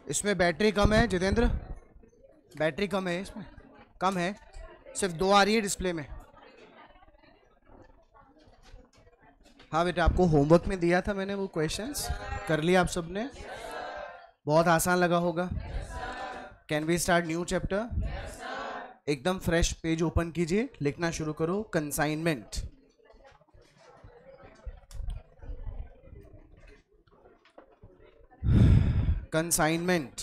इसमें बैटरी कम है जितेंद्र, बैटरी कम है इसमें, कम है, सिर्फ 2 आ रही है डिस्प्ले में। हाँ बेटा, आपको होमवर्क में दिया था मैंने वो क्वेश्चंस, कर लिया आप सबने? बहुत आसान लगा होगा। Can we start new chapter? एकदम फ्रेश पेज ओपन कीजिए, लिखना शुरू करो। Consignment, consignment,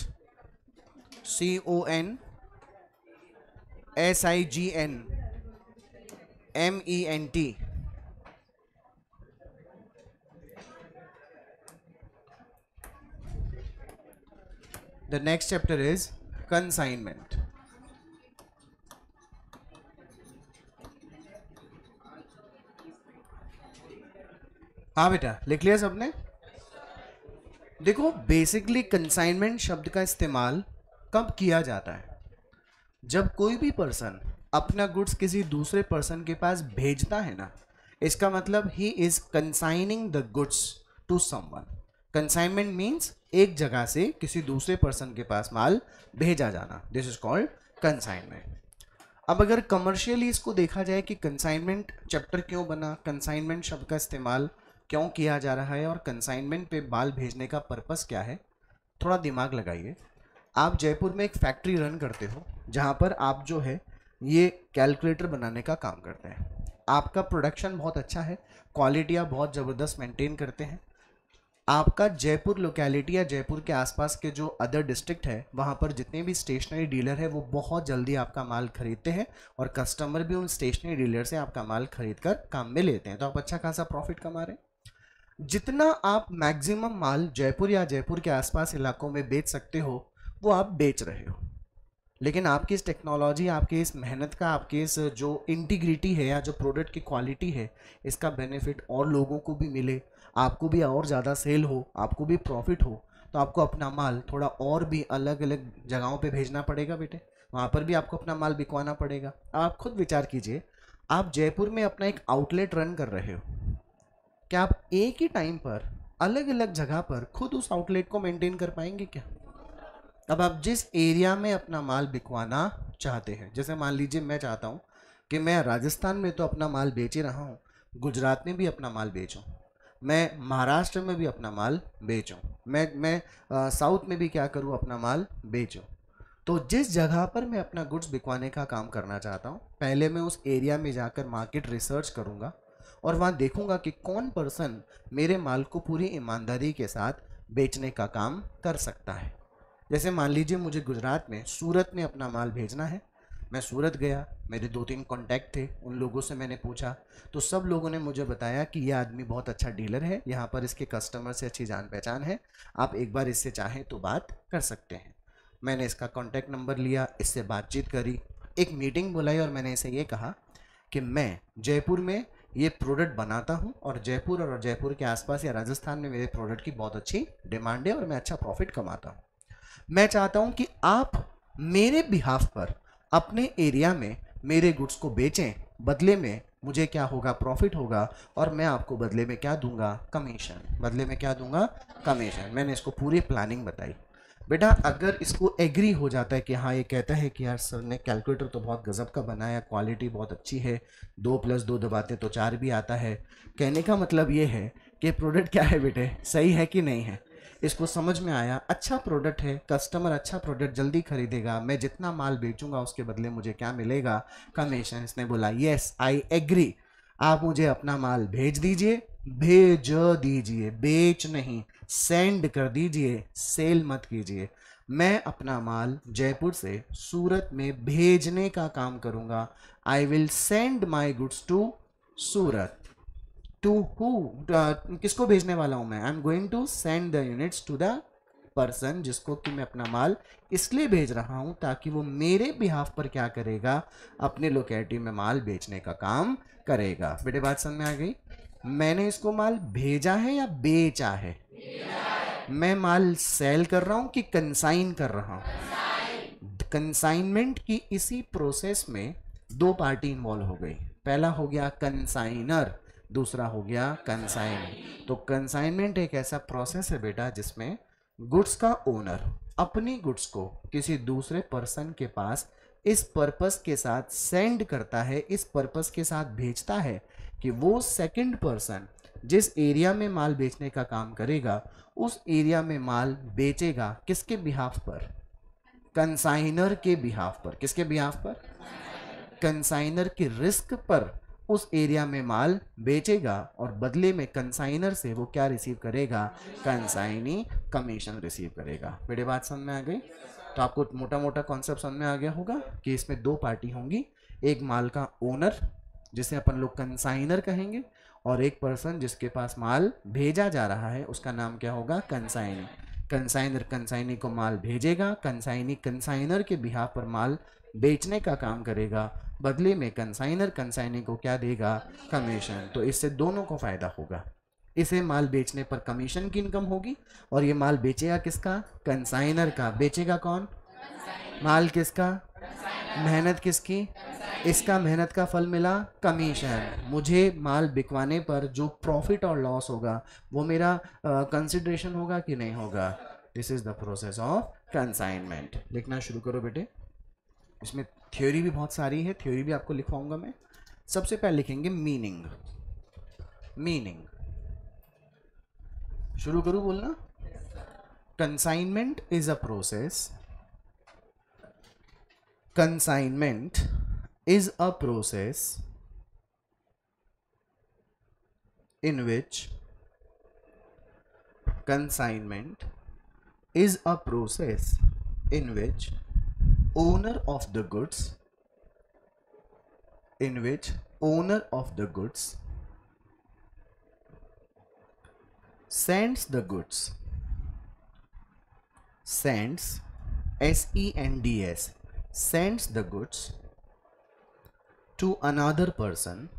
CONSIGNMENT। The next chapter is consignment. हाँ बेटा, लिख लिया सबने? देखो, बेसिकली कंसाइनमेंट शब्द का इस्तेमाल कब किया जाता है? जब कोई भी पर्सन अपना गुड्स किसी दूसरे पर्सन के पास भेजता है ना, इसका मतलब he is consigning the goods to someone. Consignment means एक जगह से किसी दूसरे पर्सन के पास माल भेजा जाना, दिस इज कॉल्ड कंसाइनमेंट। अब अगर कमर्शियली इसको देखा जाए कि कंसाइनमेंट चैप्टर क्यों बना, कंसाइनमेंट शब्द का इस्तेमाल क्यों किया जा रहा है और कंसाइनमेंट पे माल भेजने का पर्पस क्या है, थोड़ा दिमाग लगाइए। आप जयपुर में एक फैक्ट्री रन करते हो जहाँ पर आप जो है ये कैलकुलेटर बनाने का काम करते हैं। आपका प्रोडक्शन बहुत अच्छा है, क्वालिटी आप बहुत ज़बरदस्त मेंटेन करते हैं। आपका जयपुर लोकेलिटी या जयपुर के आसपास के जो अदर डिस्ट्रिक्ट है वहाँ पर जितने भी स्टेशनरी डीलर है वो बहुत जल्दी आपका माल खरीदते हैं और कस्टमर भी उन स्टेशनरी डीलर से आपका माल खरीद कर काम में लेते हैं, तो आप अच्छा खासा प्रॉफिट कमा रहे हैं। जितना आप मैक्सिमम माल जयपुर या जयपुर के आसपास इलाकों में बेच सकते हो वो आप बेच रहे हो, लेकिन आपकी इस टेक्नोलॉजी, आपकी इस मेहनत का, आपकी इस जो इंटीग्रिटी है या जो प्रोडक्ट की क्वालिटी है, इसका बेनिफिट और लोगों को भी मिले, आपको भी और ज़्यादा सेल हो, आपको भी प्रॉफिट हो, तो आपको अपना माल थोड़ा और भी अलग अलग जगहों पे भेजना पड़ेगा बेटे, वहाँ पर भी आपको अपना माल बिकवाना पड़ेगा। अब आप खुद विचार कीजिए, आप जयपुर में अपना एक आउटलेट रन कर रहे हो, क्या आप एक ही टाइम पर अलग अलग जगह पर खुद उस आउटलेट को मेंटेन कर पाएंगे क्या? अब आप जिस एरिया में अपना माल बिकवाना चाहते हैं, जैसे मान लीजिए मैं चाहता हूँ कि मैं राजस्थान में तो अपना माल बेच ही रहा हूँ, गुजरात में भी अपना माल बेचूँ, मैं महाराष्ट्र में भी अपना माल बेचूँ, मैं साउथ में भी क्या करूँ, अपना माल बेचूँ। तो जिस जगह पर मैं अपना गुड्स बिकवाने का काम करना चाहता हूँ, पहले मैं उस एरिया में जाकर मार्केट रिसर्च करूँगा और वहाँ देखूंगा कि कौन पर्सन मेरे माल को पूरी ईमानदारी के साथ बेचने का काम कर सकता है। जैसे मान लीजिए मुझे गुजरात में सूरत में अपना माल भेजना है, मैं सूरत गया, मेरे 2-3 कॉन्टैक्ट थे, उन लोगों से मैंने पूछा तो सब लोगों ने मुझे बताया कि ये आदमी बहुत अच्छा डीलर है, यहाँ पर इसके कस्टमर से अच्छी जान पहचान है, आप एक बार इससे चाहें तो बात कर सकते हैं। मैंने इसका कॉन्टैक्ट नंबर लिया, इससे बातचीत करी, एक मीटिंग बुलाई और मैंने इसे ये कहा कि मैं जयपुर में ये प्रोडक्ट बनाता हूँ और जयपुर और जयपुर के आसपास या राजस्थान में मेरे प्रोडक्ट की बहुत अच्छी डिमांड है और मैं अच्छा प्रॉफिट कमाता हूँ। मैं चाहता हूँ कि आप मेरे बिहाफ पर अपने एरिया में मेरे गुड्स को बेचें, बदले में मुझे क्या होगा, प्रॉफिट होगा, और मैं आपको बदले में क्या दूंगा, कमीशन। बदले में क्या दूंगा, कमीशन। मैंने इसको पूरी प्लानिंग बताई। बेटा अगर इसको एग्री हो जाता है कि हाँ, ये कहता है कि यार सर ने कैलकुलेटर तो बहुत गजब का बनाया, क्वालिटी बहुत अच्छी है, 2+2 दबाते तो 4 भी आता है, कहने का मतलब ये है कि प्रोडक्ट क्या है बेटे, सही है कि नहीं है, इसको समझ में आया, अच्छा प्रोडक्ट है, कस्टमर अच्छा प्रोडक्ट जल्दी खरीदेगा, मैं जितना माल बेचूंगा उसके बदले मुझे क्या मिलेगा, कमीशन। इसने बोला यस आई एग्री, आप मुझे अपना माल भेज दीजिए, भेज दीजिए, बेच नहीं, सेंड कर दीजिए, सेल मत कीजिए। मैं अपना माल जयपुर से सूरत में भेजने का काम करूंगा। I will send my goods to Surat. To who, किसको भेजने वाला हूं मैं, I am going to send the units to the person जिसको कि मैं अपना माल इसलिए भेज रहा हूं ताकि वो मेरे बिहाफ पर क्या करेगा, अपने लोकेलिटी में माल बेचने का काम करेगा। बेटे बात समझ में आ गई? मैंने इसको माल भेजा है या बेचा है? मैं माल सेल कर रहा हूं कि कंसाइन कर रहा हूं? कंसाइनमेंट की इसी प्रोसेस में 2 पार्टी इन्वॉल्व हो गई। पहला हो गया कंसाइनर, दूसरा हो गया कंसाइन। तो कंसाइनमेंट एक ऐसा प्रोसेस है बेटा जिसमें गुड्स का ओनर अपनी गुड्स को किसी दूसरे पर्सन के पास इस पर्पस के साथ सेंड करता है, इस पर्पस के साथ भेजता है कि वो सेकंड पर्सन जिस एरिया में माल बेचने का काम करेगा उस एरिया में माल बेचेगा किसके बिहाफ पर? कंसाइनर के बिहाफ पर। किसके बिहाफ पर? कंसाइनर के रिस्क पर उस एरिया में माल बेचेगा और बदले में कंसाइनर से वो क्या रिसीव करेगा? कंसाइनी कमीशन रिसीव करेगा। मेरी बात समझ में आ गई? तो आपको मोटा मोटा कॉन्सेप्ट समझ में आ गया होगा कि इसमें दो पार्टी होंगी, एक माल का ओनर जिसे अपन लोग कंसाइनर कहेंगे और एक पर्सन जिसके पास माल भेजा जा रहा है उसका नाम क्या होगा? कंसाइनी। कंसाइनर कंसाइनी को माल भेजेगा, कंसाइनी कंसाइनर के बिहाफ पर माल बेचने का काम करेगा, बदले में कंसाइनर कंसाइनी को क्या देगा? कमीशन। तो इससे दोनों को फायदा होगा। इसे माल बेचने पर कमीशन की इनकम होगी और ये माल बेचेगा किसका? कंसाइनर का। बेचेगा कौन? माल किसका? मेहनत किसकी? इसका मेहनत का फल मिला कमीशन। मुझे माल बिकवाने पर जो प्रॉफिट और लॉस होगा वो मेरा कंसिडरेशन होगा कि नहीं होगा? This is the process of consignment. लिखना शुरू करो बेटे। इसमें थ्योरी भी बहुत सारी है, थ्योरी भी आपको लिखवाऊंगा मैं। सबसे पहले लिखेंगे मीनिंग। मीनिंग शुरू करूं बोलना? Consignment is a process. Consignment is a process in which consignment is a process in which owner of the goods sends the goods sends sends the goods to another person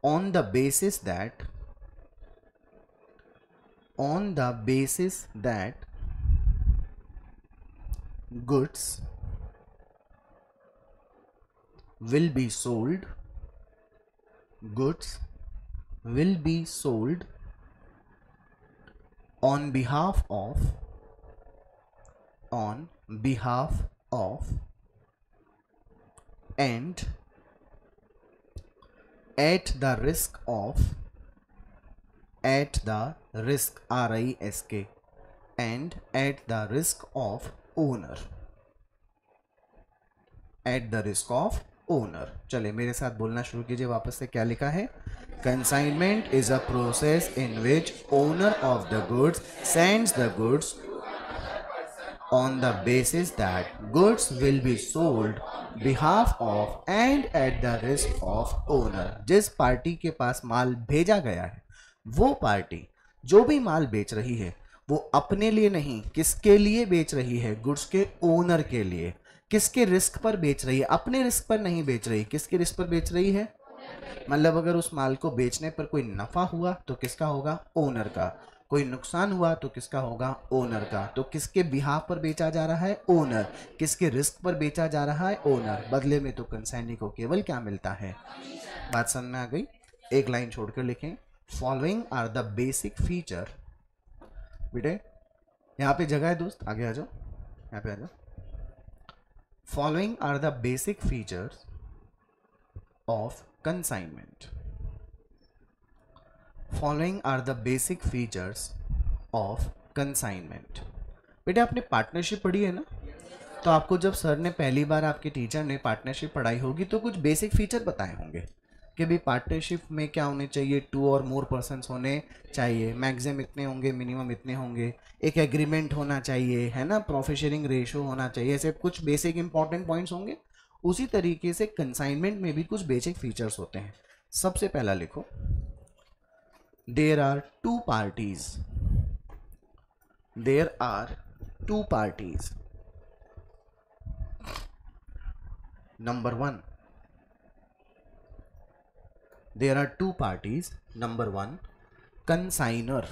on the basis that goods will be sold on behalf of and at the risk of risk and at the risk of owner चले मेरे साथ बोलना शुरू कीजिए वापस से। क्या लिखा है? Consignment is a process in which owner of the goods sends the goods on the basis that goods will be sold behalf of and at the risk of owner। जिस पार्टी के पास माल भेजा गया है वो पार्टी जो भी माल बेच रही है वो अपने लिए नहीं, किसके लिए बेच रही है? गुड्स के ओनर के लिए। किसके रिस्क पर बेच रही है? अपने रिस्क पर नहीं बेच रही। किसके रिस्क पर बेच रही है? मतलब अगर उस माल को बेचने पर कोई नफा हुआ तो किसका होगा? ओनर का। कोई नुकसान हुआ तो किसका होगा? ओनर का। तो किसके बिहाफ पर बेचा जा रहा है? ओनर। किसके रिस्क पर बेचा जा रहा है? ओनर। बदले में तो कंसाइनी को केवल क्या मिलता है? बात समझ में आ गई? एक लाइन छोड़कर लिखें, following are the basic feature. बेटे यहाँ पे जगह है दोस्त, आगे आ जाओ, यहाँ पे आ जाओ। Following are the basic features of consignment. Following are the basic features of consignment. बेटे आपने पार्टनरशिप पढ़ी है ना? तो आपको जब सर ने पहली बार, आपके टीचर ने पार्टनरशिप पढ़ाई होगी तो कुछ बेसिक फीचर बताए होंगे कि भाई पार्टनरशिप में क्या होने चाहिए? 2 और मोर पर्सन्स होने चाहिए, मैक्सिमम इतने होंगे, मिनिमम इतने होंगे, एक एग्रीमेंट होना चाहिए, है ना, प्रॉफिट शेयरिंग रेशो होना चाहिए, ऐसे कुछ बेसिक इंपॉर्टेंट पॉइंट्स होंगे। उसी तरीके से कंसाइनमेंट में भी कुछ बेसिक फीचर्स होते हैं। सबसे पहला लिखो, there are two parties. There are two parties. Number one, there are two parties. Number one, consignor.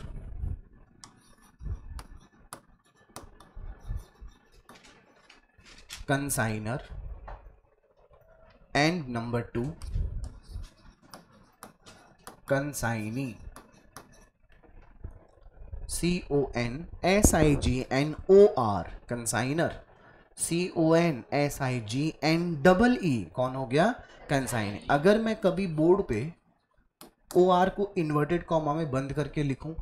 Consignor. And number two, consignee, CONSIGNOR, consignor, CONSIGNEE, कौन हो गया? कंसाइनी। अगर मैं कभी बोर्ड पे OR को इन्वर्टेड कॉमा में बंद करके लिखूं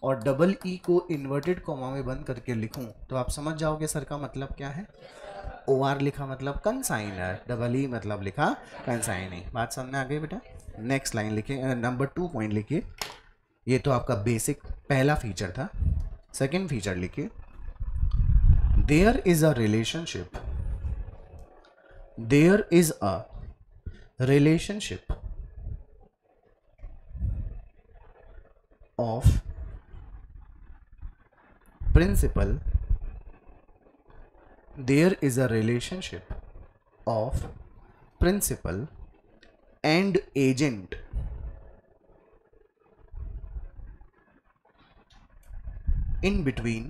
और EE को इन्वर्टेड कॉमा में बंद करके लिखूं तो आप समझ जाओगे सर का मतलब क्या है। OR लिखा मतलब कंसाइनर, EE मतलब लिखा कंसाइनी। बात समझ में आ गई बेटा? नेक्स्ट लाइन लिखिए, नंबर 2 पॉइंट लिखिए। ये तो आपका बेसिक पहला फीचर था। सेकंड फीचर लिखिए, there is a relationship, there is a relationship of principal, there is a relationship of principal and agent in between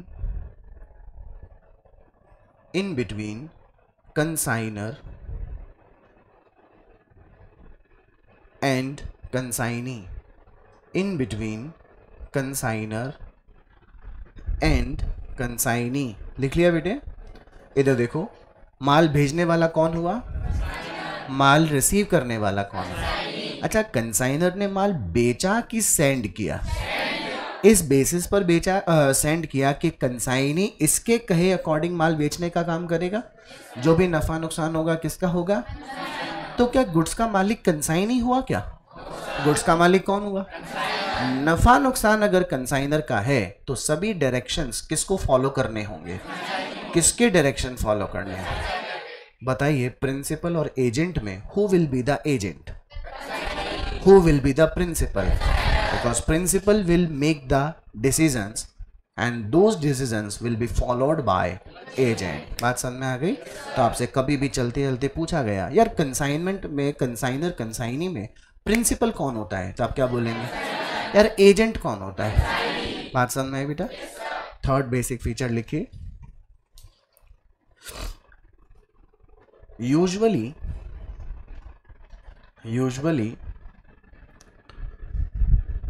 consignor and consignee, in between consignor and consignee. लिख लिया बेटे? इधर देखो, माल भेजने वाला कौन हुआ? माल रिसीव करने वाला कौन हुआ? अच्छा, कंसाइनर ने माल बेचा कि सेंड किया? इस बेसिस पर बेचा, सेंड किया कि कंसाइनी इसके कहे अकॉर्डिंग माल बेचने का काम करेगा। जो भी नफा नुकसान होगा किसका होगा? तो क्या गुड्स का मालिक कंसाइनी हुआ? क्या गुड्स का मालिक कौन हुआ? नफा नुकसान अगर कंसाइनर का है तो सभी डायरेक्शंस किसको फॉलो करने होंगे? किसके डायरेक्शन फॉलो करने हैं? बताइए, प्रिंसिपल और एजेंट में who will be the agent? Who will be the principal? Because principal will make the decisions and those decisions will be followed by agent. बात समझ में आ गई? तो आपसे कभी भी चलते चलते पूछा गया, यार कंसाइनमेंट में कंसाइनर कंसाइनी में प्रिंसिपल कौन होता है, तो आप क्या बोलेंगे? यार एजेंट कौन होता है? बात समझ में आई बेटा? थर्ड बेसिक फीचर लिखिए, usually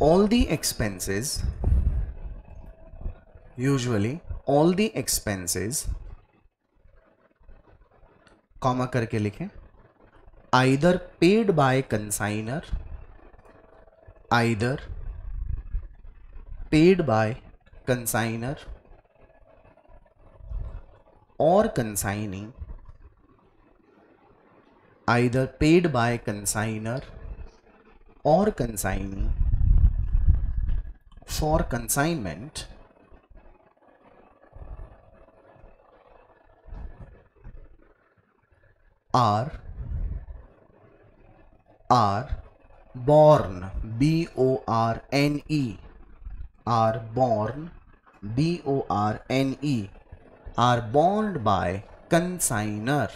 all the expenses comma करके लिखें, either paid by consignor, either paid by consignor or consignee, either paid by consignor or consignee for consignment are born, B-O-R-N-E, are born, B-O-R-N-E, are borne by consignor,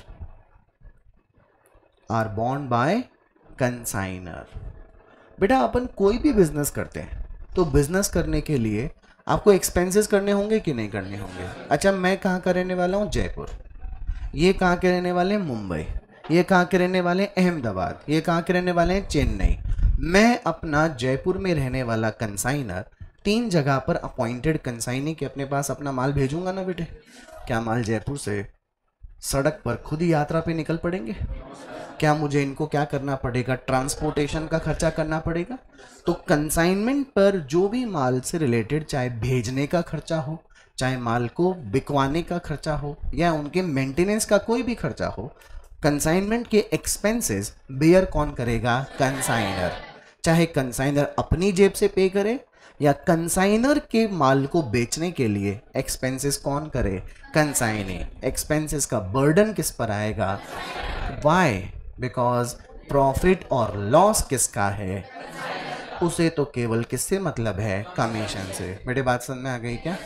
are borne by consignor। बेटा अपन कोई भी business करते हैं तो business करने के लिए आपको एक्सपेंसेस करने होंगे कि नहीं करने होंगे? अच्छा, मैं कहाँ का रहने वाला हूँ? जयपुर। ये कहाँ के रहने वाले हैं? मुंबई। ये कहाँ के रहने वाले हैं? अहमदाबाद। ये कहाँ के रहने वाले हैं? चेन्नई। मैं अपना जयपुर में रहने वाला कंसाइनर 3 जगह पर अपॉइंटेड कंसाइनी के अपने पास अपना माल भेजूंगा ना बेटे? क्या माल जयपुर से सड़क पर खुद ही यात्रा पे निकल पड़ेंगे? क्या मुझे इनको क्या करना पड़ेगा? ट्रांसपोर्टेशन का खर्चा करना पड़ेगा। तो कंसाइनमेंट पर जो भी माल से रिलेटेड, चाहे भेजने का खर्चा हो, चाहे माल को बिकवाने का खर्चा हो, या उनके मेंटेनेंस का कोई भी खर्चा हो, कंसाइनमेंट के एक्सपेंसेस बेयर कौन करेगा? कंसाइनर। चाहे कंसाइनर अपनी जेब से पे करे या कंसाइनर के माल को बेचने के लिए एक्सपेंसेस कौन करे? कंसाइनी। एक्सपेंसेस का बर्डन किस पर आएगा? वाई? बिकॉज प्रॉफिट और लॉस किसका है? उसे तो केवल किससे मतलब है? कमीशन से। बेटे बात समझ में आ गई क्या?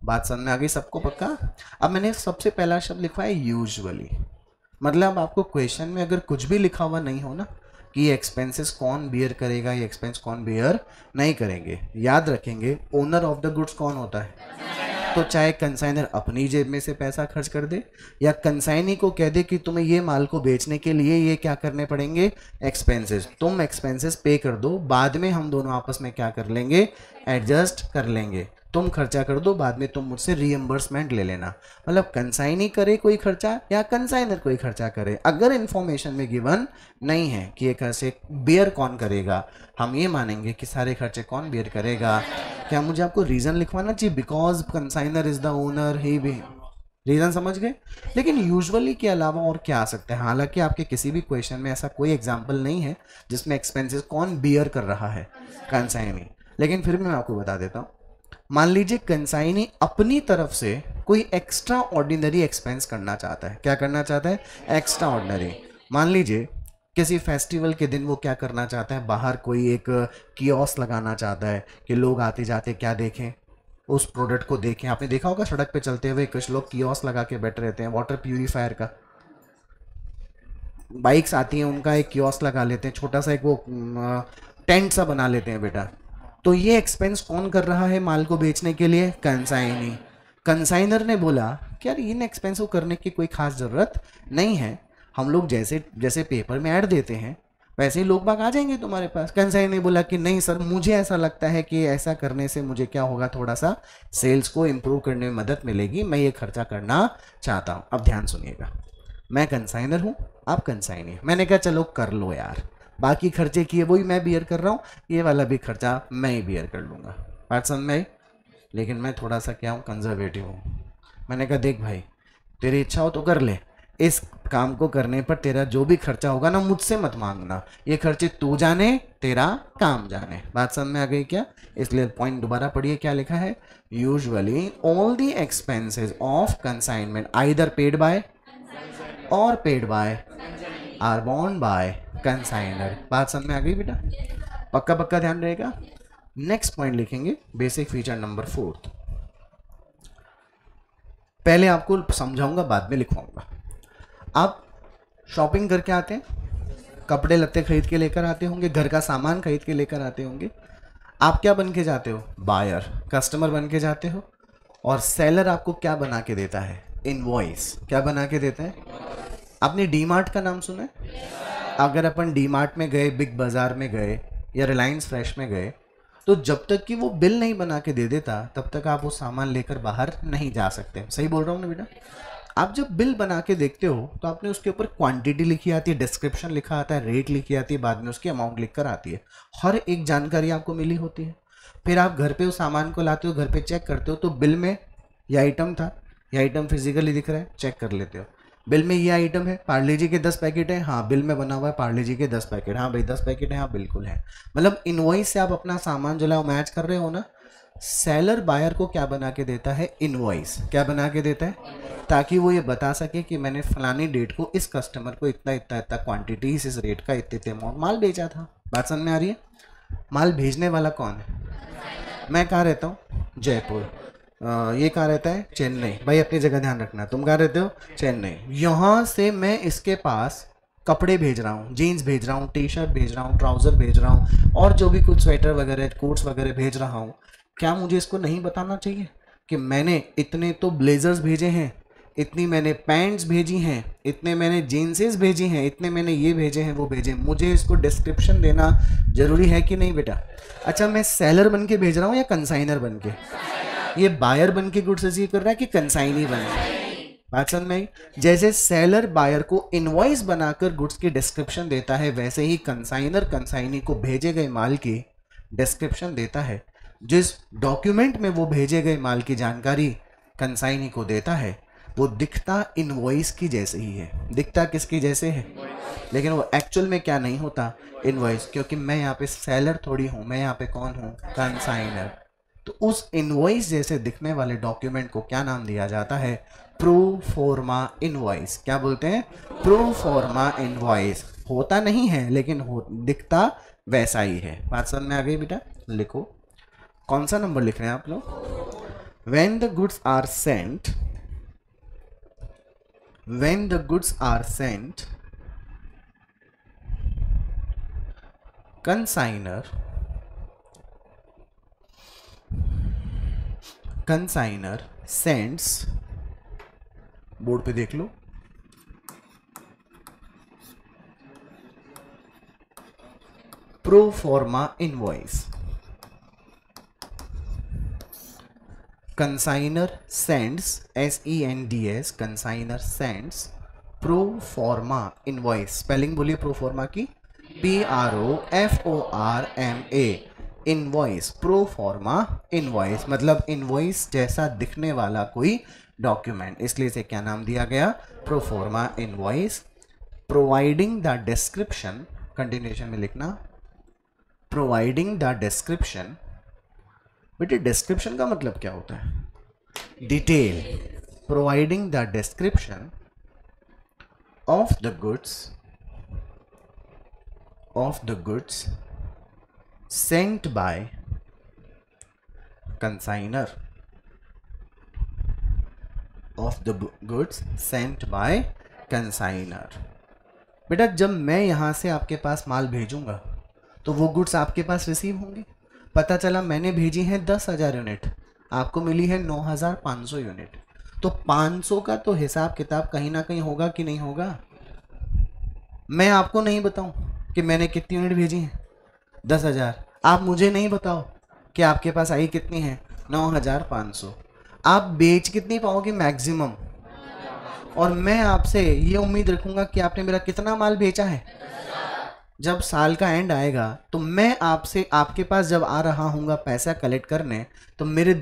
बात समझ में आ गई सबको पक्का? अब मैंने सबसे पहला शब्द लिखा है यूजुअली, मतलब आपको क्वेश्चन में अगर कुछ भी लिखा हुआ नहीं हो ना कि ये एक्सपेंसेस कौन बियर करेगा, ये एक्सपेंस कौन बियर नहीं करेंगे, याद रखेंगे ओनर ऑफ द गुड्स कौन होता है? तो चाहे कंसाइनर अपनी जेब में से पैसा खर्च कर दे या कंसाइनी को कह दे कि तुम्हें ये माल को बेचने के लिए ये क्या करने पड़ेंगे, एक्सपेंसेस, तुम एक्सपेंसेस पे कर दो, बाद में हम दोनों आपस में क्या कर लेंगे, एडजस्ट कर लेंगे, तुम खर्चा कर दो, बाद में तुम मुझसे रीएम्बर्समेंट ले लेना। मतलब कंसाइनी करे कोई खर्चा या कंसाइनर कोई खर्चा करे, अगर इंफॉर्मेशन में गिवन नहीं है कि ये खर्चे बेयर कौन करेगा, हम ये मानेंगे कि सारे खर्चे कौन बेयर करेगा। क्या मुझे आपको रीजन लिखवाना चाहिए, because consignor is the owner, he भी रीजन समझ गए। लेकिन यूजुअली के अलावा और क्या आ सकता है, हालांकि आपके किसी भी क्वेश्चन में ऐसा कोई एग्जाम्पल नहीं है जिसमें एक्सपेंसेस कौन बियर कर रहा है, कंसाइनी, लेकिन फिर भी मैं आपको बता देता हूँ। मान लीजिए कंसाइनी अपनी तरफ से कोई एक्स्ट्रा ऑर्डिनरी एक्सपेंस करना चाहता है, क्या करना चाहता है, एक्स्ट्रा ऑर्डिनरी। मान लीजिए किसी फेस्टिवल के दिन वो क्या करना चाहता है, बाहर कोई एक कियोस्क लगाना चाहता है कि लोग आते जाते क्या देखें, उस प्रोडक्ट को देखें। आपने देखा होगा सड़क पे चलते हुए कुछ लोग कियोस्क लगा के बैठे रहते हैं, वाटर प्यूरिफायर का, बाइक्स आती हैं उनका एक कियोस्क लगा लेते हैं, छोटा सा एक वो टेंट सा बना लेते हैं बेटा। तो ये एक्सपेंस कौन कर रहा है माल को बेचने के लिए, कंसाइनी। कंसाइनर ने बोला कि यार इन एक्सपेंस को करने की कोई खास ज़रूरत नहीं है, हम लोग जैसे जैसे पेपर में ऐड देते हैं वैसे ही लोग बाग आ जाएंगे तुम्हारे पास। कंसाइनर ने बोला कि नहीं सर, मुझे ऐसा लगता है कि ऐसा करने से मुझे क्या होगा, थोड़ा सा सेल्स को इम्प्रूव करने में मदद मिलेगी, मैं ये खर्चा करना चाहता हूँ। अब ध्यान सुनिएगा, मैं कंसाइनर हूँ, आप कंसाइनी। मैंने कहा चलो कर लो यार, बाकी खर्चे किए वही मैं बियर कर रहा हूँ, ये वाला भी खर्चा मैं ही बियर कर लूँगा, बात समझ में आई। लेकिन मैं थोड़ा सा क्या हूँ, कंजर्वेटिव हूँ। मैंने कहा देख भाई, तेरी इच्छा हो तो कर ले, इस काम को करने पर तेरा जो भी खर्चा होगा ना मुझसे मत मांगना, ये खर्चे तू जाने तेरा काम जाने। बात समझ में आ गई क्या? इसलिए पॉइंट दोबारा पढ़िए, क्या लिखा है, usually all the expenses of consignment either paid by or paid by are borne by consignor. बात समझ में आ गई बेटा, पक्का पक्का ध्यान रहेगा। नेक्स्ट पॉइंट लिखेंगे, बेसिक फीचर नंबर 4। पहले आपको समझाऊंगा बाद में लिखवाऊंगा। आप शॉपिंग करके आते हैं, कपड़े लत्ते खरीद के लेकर आते होंगे, घर का सामान खरीद के लेकर आते होंगे। आप क्या बन के जाते हो, बायर, कस्टमर बन के जाते हो। और सेलर आपको क्या बना के देता है, इनवॉइस। क्या बना के देता है? आपने डी मार्ट का नाम सुना है? अगर अपन डी मार्ट में गए, बिग बाजार में गए या रिलायंस फ्रेश में गए, तो जब तक कि वो बिल नहीं बना के दे देता तब तक आप वो सामान लेकर बाहर नहीं जा सकते। सही बोल रहा हूँ ना बेटा? आप जब बिल बना के देखते हो तो आपने उसके ऊपर क्वांटिटी लिखी आती है, डिस्क्रिप्शन लिखा आता है, रेट लिखी आती है, बाद में उसकी अमाउंट लिख कर आती है, हर एक जानकारी आपको मिली होती है। फिर आप घर पे उस सामान को लाते हो, घर पे चेक करते हो तो बिल में यह आइटम था, यह आइटम फिजिकली दिख रहा है, चेक कर लेते हो। बिल में ये आइटम है, पार्ले जी के 10 पैकेट है, हाँ बिल में बना हुआ है पार्ले जी के 10 पैकेट, हाँ भाई 10 पैकेट है, हाँ बिल्कुल है। मतलब इनवॉइस से आप अपना सामान जो है वो मैच कर रहे हो ना। सेलर बायर को क्या बना के देता है, इनवॉइस। क्या बना के देता है? ताकि वो ये बता सके कि मैंने फलानी डेट को इस कस्टमर को इतना इतना इतना क्वांटिटी इस रेट का इतने इतने अमाउंट माल बेचा था। बात समझ में आ रही है? माल भेजने वाला कौन है? मैं कहाँ रहता हूँ, जयपुर। ये कहाँ रहता है, चेन्नई। भाई अपनी जगह ध्यान रखना, तुम कहाँ रहते हो, चेन्नई। यहाँ से मैं इसके पास कपड़े भेज रहा हूँ, जीन्स भेज रहा हूँ, टी शर्ट भेज रहा हूँ, ट्राउज़र भेज रहा हूँ, और जो भी कुछ स्वेटर वगैरह कोट्स वगैरह भेज रहा हूँ। क्या मुझे इसको नहीं बताना चाहिए कि मैंने इतने तो ब्लेजर्स भेजे हैं, इतनी मैंने पैंट्स भेजी हैं, इतने मैंने जीन्सेस भेजी हैं, इतने मैंने ये भेजे हैं वो भेजे। मुझे इसको डिस्क्रिप्शन देना जरूरी है कि नहीं बेटा? अच्छा, मैं सेलर बन के भेज रहा हूँ या कंसाइनर बन के? ये बायर बन के गुड्स रिसीव कर रहा है कि कंसाइनी बन के? बात समझ में आई? जैसे सेलर बायर को इनवॉइस बनाकर गुड्स की डिस्क्रिप्शन देता है, वैसे ही कंसाइनर कंसाइनी को भेजे गए माल की डिस्क्रिप्शन देता है। जिस डॉक्यूमेंट में वो भेजे गए माल की जानकारी कंसाइनी को देता है, वो दिखता इनवॉइस की जैसे ही है। दिखता किसकी जैसे है? लेकिन वो एक्चुअल में क्या नहीं होता, इनवॉइस। क्योंकि मैं यहाँ पे सेलर थोड़ी हूँ, मैं यहाँ पे कौन हूँ, कंसाइनर। तो उस इनवॉइस जैसे दिखने वाले डॉक्यूमेंट को क्या नाम दिया जाता है, प्रो फॉर्मा इनवॉइस। क्या बोलते हैं, प्रो फॉर्मा इनवॉइस। होता नहीं है लेकिन दिखता वैसा ही है। बात समझ में आ गई बेटा? लिखो, कौन सा नंबर लिख रहे हैं आप लोग? When the goods are sent, when the goods are sent, consigner sends, board पे देख लो, pro forma invoice. Consignor sends, SENDS, consignor sends pro forma invoice. Spelling बोलिए प्रो फॉर्मा की, PROFORMA, invoice, pro forma invoice मतलब invoice जैसा दिखने वाला कोई डॉक्यूमेंट, इसलिए इसे क्या नाम दिया गया, pro forma invoice. Providing the description, continuation में लिखना, प्रोवाइडिंग द डिस्क्रिप्शन। बेटे डिस्क्रिप्शन का मतलब क्या होता है, detail. Providing the description of the goods sent by consignor, of the goods sent by consignor. बेटा जब मैं यहां से आपके पास माल भेजूंगा तो वो गुड्स आपके पास रिसीव होंगे। पता चला मैंने भेजी है 10,000 यूनिट, आपको मिली है 9,500 यूनिट, तो 500 का तो हिसाब किताब कहीं ना कहीं होगा कि नहीं होगा। मैं आपको नहीं बताऊं कि मैंने कितनी यूनिट भेजी है 10,000, आप मुझे नहीं बताओ कि आपके पास आई कितनी है 9,500, आप बेच कितनी पाओगे मैक्सिमम, और मैं आपसे ये उम्मीद रखूंगा कि आपने मेरा कितना माल बेचा है। जब साल का एंड आएगा तो मैं आपसे, आपके पास जब आ रहा हूँगा पैसा कलेक्ट करने, तो मेरे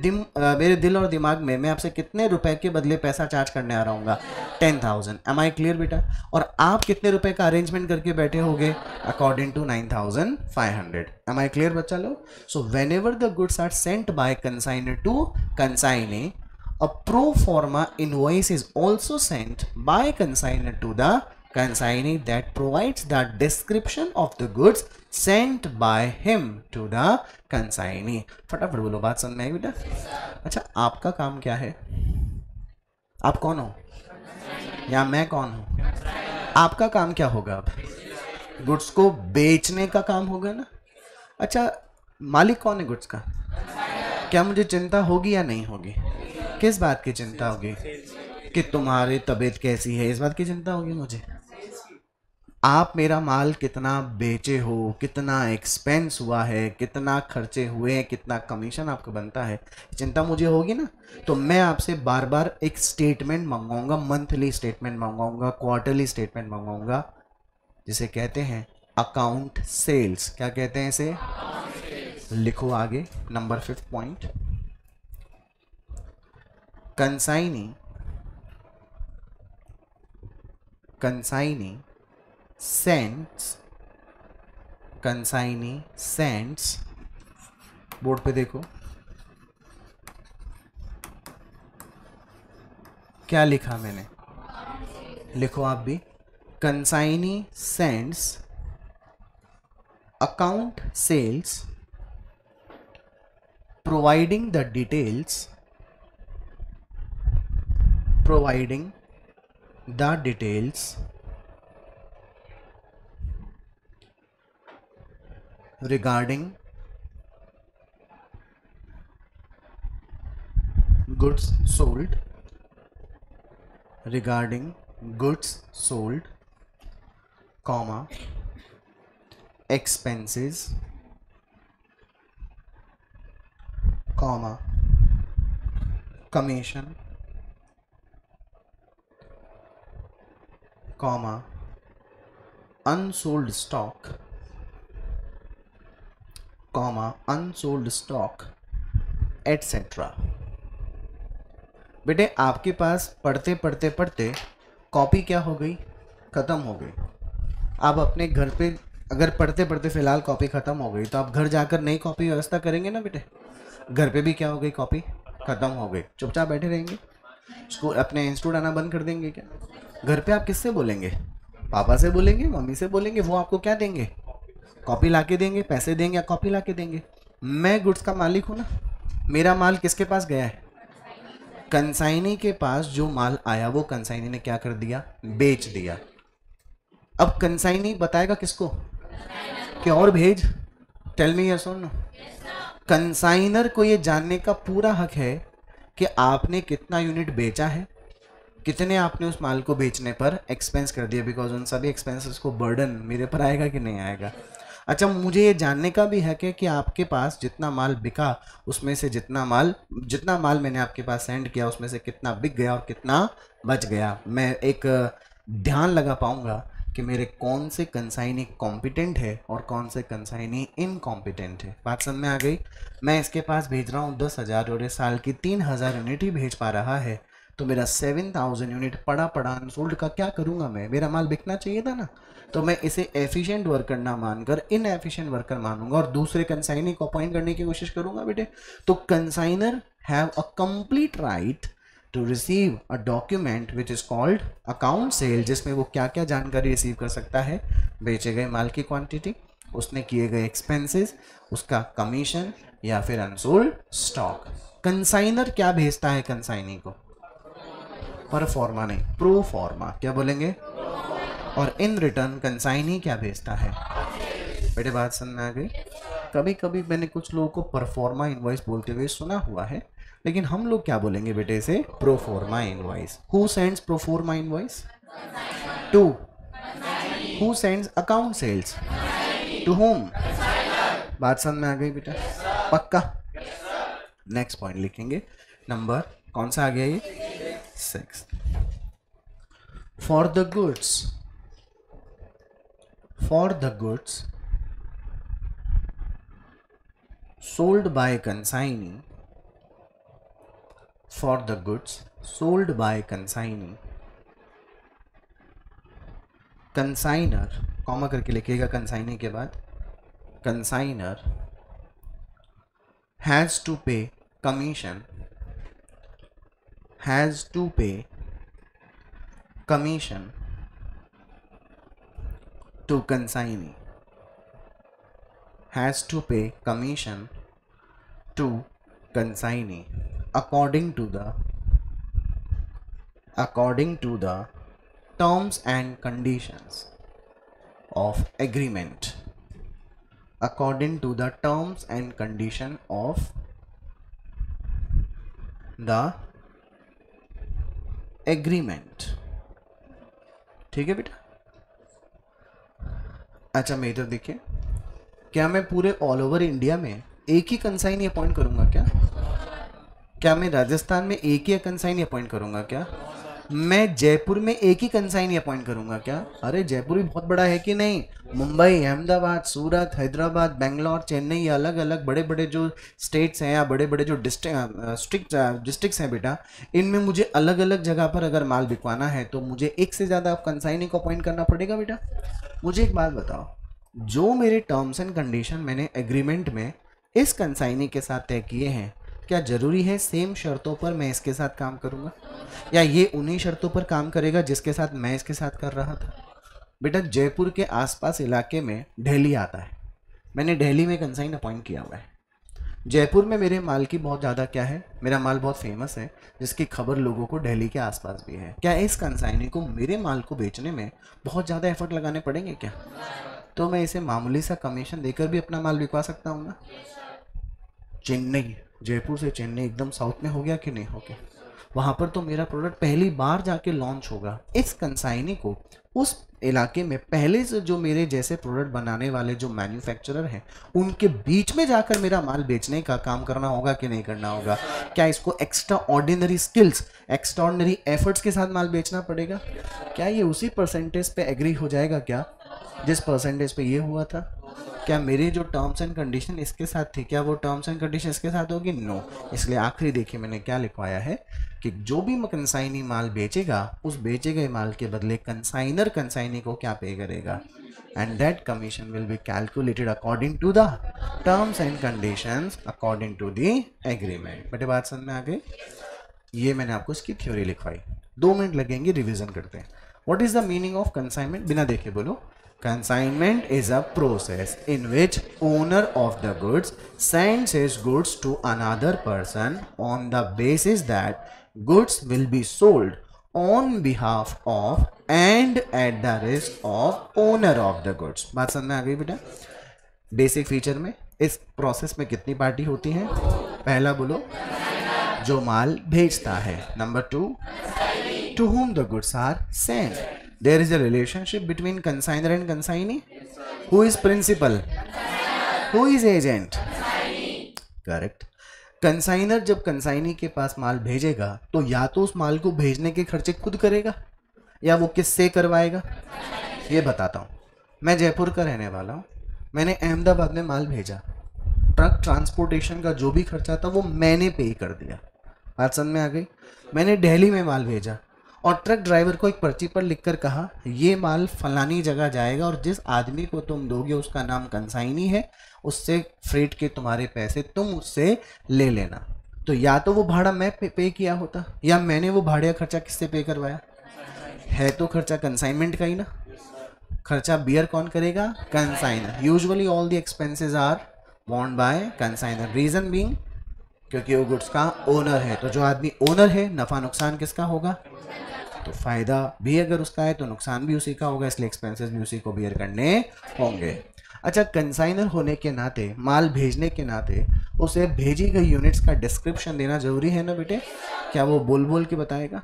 दिल और दिमाग में मैं आपसे कितने रुपए के बदले पैसा चार्ज करने आ रहा हूँगा, 10,000। एम आई क्लियर बेटा। और आप कितने रुपए का अरेंजमेंट करके बैठे होगे, according to 9,500। Am I clear बच्चा लोग। So whenever the goods are sent by consignor to consignee, a pro forma invoice is also sent by consignor to the consignee that provides the description of the goods sent by him to the consignee। फटाफट बोलो, बात समझ में आई बेटा। अच्छा आपका काम क्या है, आप कौन हो या मैं कौन हूं, आपका काम क्या होगा, अब गुड्स को बेचने का काम होगा ना। अच्छा मालिक कौन है गुड्स का, क्या मुझे चिंता होगी या नहीं होगी, किस बात की चिंता होगी, कि तुम्हारी तबीयत कैसी है, इस बात की चिंता होगी मुझे। आप मेरा माल कितना बेचे हो, कितना एक्सपेंस हुआ है, कितना खर्चे हुए हैं, कितना कमीशन आपको बनता है, चिंता मुझे होगी ना। तो मैं आपसे बार बार एक स्टेटमेंट मंगवाऊंगा, मंथली स्टेटमेंट मंगवाऊंगा, क्वार्टरली स्टेटमेंट मंगवाऊंगा, जिसे कहते हैं अकाउंट सेल्स। क्या कहते हैं इसे, लिखो आगे number 5th point. Consignee sends, board पे देखो क्या लिखा मैंने, लिखो आप भी। Consignee sends account sales providing the details regarding goods sold, comma, expenses, comma, commission, comma, unsold stock, etc। बेटे आपके पास पढ़ते पढ़ते कॉपी क्या हो गई, ख़त्म हो गई। आप अपने घर पे अगर पढ़ते पढ़ते फिलहाल कॉपी ख़त्म हो गई, तो आप घर जाकर नई कॉपी व्यवस्था करेंगे ना बेटे। घर पे भी क्या हो गई, कॉपी ख़त्म हो गई, चुपचाप बैठे रहेंगे, स्कूल अपने इंस्टीट्यूट आना बंद कर देंगे क्या। घर पे आप किससे बोलेंगे, पापा से बोलेंगे, मम्मी से बोलेंगे, वो आपको क्या देंगे, कॉपी ला के देंगे, पैसे देंगे या कॉपी ला के देंगे। मैं गुड्स का मालिक हूँ ना, मेरा माल किसके पास गया है, कंसाइनी के पास। जो माल आया वो कंसाइनी ने क्या कर दिया, बेच दिया। अब कंसाइनी बताएगा किसको, कि और भेज, टेल मी यस और नो। कंसाइनर को ये जानने का पूरा हक है कि आपने कितना यूनिट बेचा है, कितने आपने उस माल को बेचने पर एक्सपेंस कर दिया, बिकॉज उन सभी एक्सपेंसेस को बर्डन मेरे पर आएगा कि नहीं आएगा। अच्छा, मुझे ये जानने का भी है कि आपके पास जितना माल बिका उसमें से जितना माल मैंने आपके पास सेंड किया उसमें से कितना बिक गया और कितना बच गया। मैं एक ध्यान लगा पाऊंगा कि मेरे कौन से कंसाइनी कॉम्पिटेंट है और कौन से कंसाइनी इनकॉम्पिटेंट है। बात समझ में आ गई। मैं इसके पास भेज रहा हूँ 10,000 और इस साल की 3,000 यूनिट ही भेज पा रहा है, तो मेरा 7,000 यूनिट पड़ा अनसोल्ड का क्या करूंगा मैं? मेरा माल बिकना चाहिए था ना। तो मैं इसे एफिशिएंट वर्कर ना मानकर इनएफिशिएंट वर्कर मानूंगा और दूसरे कंसाइनी को अपॉइंट करने की कोशिश करूंगा बेटे। तो consignor have a complete right to receive a document which is called account sale, जिसमें वो क्या क्या जानकारी रिसीव कर सकता है? बेचे गए माल की क्वांटिटी, उसने किए गए एक्सपेंसेस, उसका कमीशन या फिर अनसोल्ड स्टॉक। कंसाइनर क्या भेजता है कंसाइनी को? पर फॉर्मा नहीं, प्रो फॉर्मा। क्या बोलेंगे? और इन रिटर्न कंसाइनी क्या भेजता है? बेटे बात समझ में आ गई। कभी कभी मैंने कुछ लोगों को परफॉर्मा इनवॉइस बोलते हुए सुना हुआ है, लेकिन हम लोग क्या बोलेंगे बेटे इसे? Pro forma invoice. Who sends pro forma invoice? To. Who sends account sales? To whom? बात समझ में आ गई बेटा? पक्का? नेक्स्ट पॉइंट लिखेंगे। नंबर कौन सा आ गया ये? 6। For the goods sold by consignee, consignor comma करके लिखिएगा कंसाइनी के बाद, consignor has to pay commission, to consignee, according to the terms and conditions of agreement, according to the terms and condition of the agreement। ठीक है बेटा? अच्छा मैं इधर देखिए, क्या मैं पूरे ऑल ओवर इंडिया में एक ही कंसाइनी अपॉइंट करूंगा क्या मैं राजस्थान में एक ही कंसाइनी अपॉइंट करूंगा क्या? मैं जयपुर में एक ही कंसाइनी अपॉइंट करूंगा क्या? अरे जयपुर भी बहुत बड़ा है कि नहीं? मुंबई, अहमदाबाद, सूरत, हैदराबाद, बेंगलोर, चेन्नई, अलग अलग बड़े बड़े जो स्टेट्स हैं या बड़े बड़े जो डिस्ट्रिक्ट्स हैं बेटा, इनमें मुझे अलग अलग जगह पर अगर माल बिकवाना है तो मुझे एक से ज़्यादा कंसाइनी को अपॉइंट करना पड़ेगा बेटा। मुझे एक बात बताओ, जो मेरे टर्म्स एंड कंडीशन मैंने एग्रीमेंट में इस कंसाइनी के साथ तय किए हैं, क्या जरूरी है सेम शर्तों पर मैं इसके साथ काम करूंगा, या ये उन्हीं शर्तों पर काम करेगा जिसके साथ मैं इसके साथ कर रहा था? बेटा जयपुर के आसपास इलाके में दिल्ली आता है, मैंने दिल्ली में कंसाइन अपॉइंट किया हुआ है। जयपुर में मेरे माल की बहुत ज़्यादा क्या है, मेरा माल बहुत फेमस है जिसकी खबर लोगों को दिल्ली के आसपास भी है। क्या इस कंसाइनी को मेरे माल को बेचने में बहुत ज़्यादा एफर्ट लगाने पड़ेंगे क्या? तो मैं इसे मामूली सा कमीशन देकर भी अपना माल बिकवा सकता हूँ ना। चेन्नई, जयपुर से चेन्नई एकदम साउथ में हो गया कि नहीं हो गया? वहाँ पर तो मेरा प्रोडक्ट पहली बार जाके लॉन्च होगा। इस कंसाइनी को उस इलाके में पहले से जो मेरे जैसे प्रोडक्ट बनाने वाले जो मैन्युफैक्चरर हैं उनके बीच में जाकर मेरा माल बेचने का काम करना होगा कि नहीं करना होगा? क्या इसको extra ordinary skills, extra ordinary efforts के साथ माल बेचना पड़ेगा? क्या ये उसी परसेंटेज पे एग्री हो जाएगा क्या जिस परसेंटेज पे ये हुआ था? क्या मेरे जो टर्म्स एंड कंडीशन इसके साथ थी, क्या वो टर्म्स एंड कंडीशन इसके साथ होगी? नो। इसलिए आखिरी देखिए मैंने क्या लिखवाया है कि जो भी कंसाइनी माल बेचेगा उस बेचे गए माल के बदले कंसाइनर कंसाइनी को क्या पे करेगा, and that commission will be calculated according to the terms and conditions according to the agreement. बेटे बात समझ में आ गई? ये मैंने आपको इसकी थ्योरी लिखवाई। 2 मिनट लगेंगे, रिविजन करते हैं। What is the meaning of consignment? बिना देखे बोलो। Consignment is a process in which owner of the goods sends his goods to another person on the basis that goods will be sold on behalf of and at the risk of owner of the goods। बात समझ में आ गई बेटा? Basic feature में इस process में कितनी पार्टी होती हैं? पहला बोलो, जो माल भेजता है। Number 2, to whom the goods are sent. There is a relationship between consignor and consignee. Who is principal? Who is agent? Correct. Consignor जब कंसाइनी के पास माल भेजेगा तो या तो उस माल को भेजने के खर्चे खुद करेगा या वो किससे करवाएगा। ये बताता हूँ। मैं जयपुर का रहने वाला हूँ, मैंने अहमदाबाद में माल भेजा, ट्रक ट्रांसपोर्टेशन का जो भी खर्चा था वो मैंने पे कर दिया। बात समझ में आ गई। मैंने दिल्ली में माल भेजा और ट्रक ड्राइवर को एक पर्ची पर लिखकर कहा ये माल फलानी जगह जाएगा और जिस आदमी को तुम दोगे उसका नाम कंसाइनी है, उससे फ्रेट के तुम्हारे पैसे तुम उससे ले लेना। तो या तो वो भाड़ा मैं पे किया होता या मैंने वो भाड़े का खर्चा किससे पे करवाया। है तो खर्चा कंसाइनमेंट का ही ना। खर्चा बियर कौन करेगा? Consignor. Usually all the expenses are borne by consignor. Reason being क्योंकि वो गुड्स का ओनर है। तो जो आदमी ओनर है, नफा नुकसान किसका होगा? तो फायदा भी अगर उसका है तो नुकसान भी उसी का होगा, इसलिए एक्सपेंसेस भी उसी को बियर करने होंगे। अच्छा, कंसाइनर होने के नाते, माल भेजने के नाते उसे भेजी गई यूनिट्स का डिस्क्रिप्शन देना जरूरी है ना बेटे। क्या वो बोल बोल के बताएगा?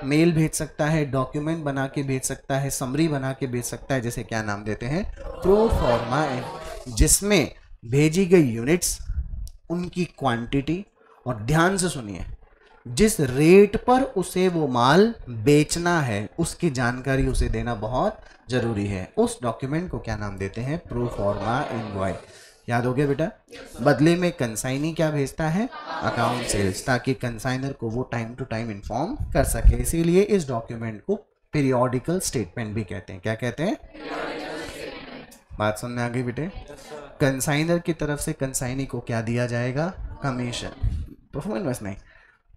मेल भेज सकता है, डॉक्यूमेंट बना के भेज सकता है, समरी बना के भेज सकता है, जैसे क्या नाम देते हैं, प्रो फॉर्मा, जिसमें भेजी गई यूनिट्स, उनकी क्वांटिटी और ध्यान से सुनिए जिस रेट पर उसे वो माल बेचना है उसकी जानकारी उसे देना बहुत जरूरी है। उस डॉक्यूमेंट को क्या नाम देते हैं? Pro forma invoice. याद हो गया बेटा। बदले में कंसाइनी क्या भेजता है? अकाउंट सेल्स, ताकि कंसाइनर को वो टाइम टू टाइम इन्फॉर्म कर सके। इसीलिए इस डॉक्यूमेंट को पीरियोडिकल स्टेटमेंट भी कहते हैं। क्या कहते हैं? बात समझ में आ गई बेटे। कंसाइनर की तरफ से कंसाइनी को क्या दिया जाएगा? कमीशन। परफॉर्मेंस नहीं,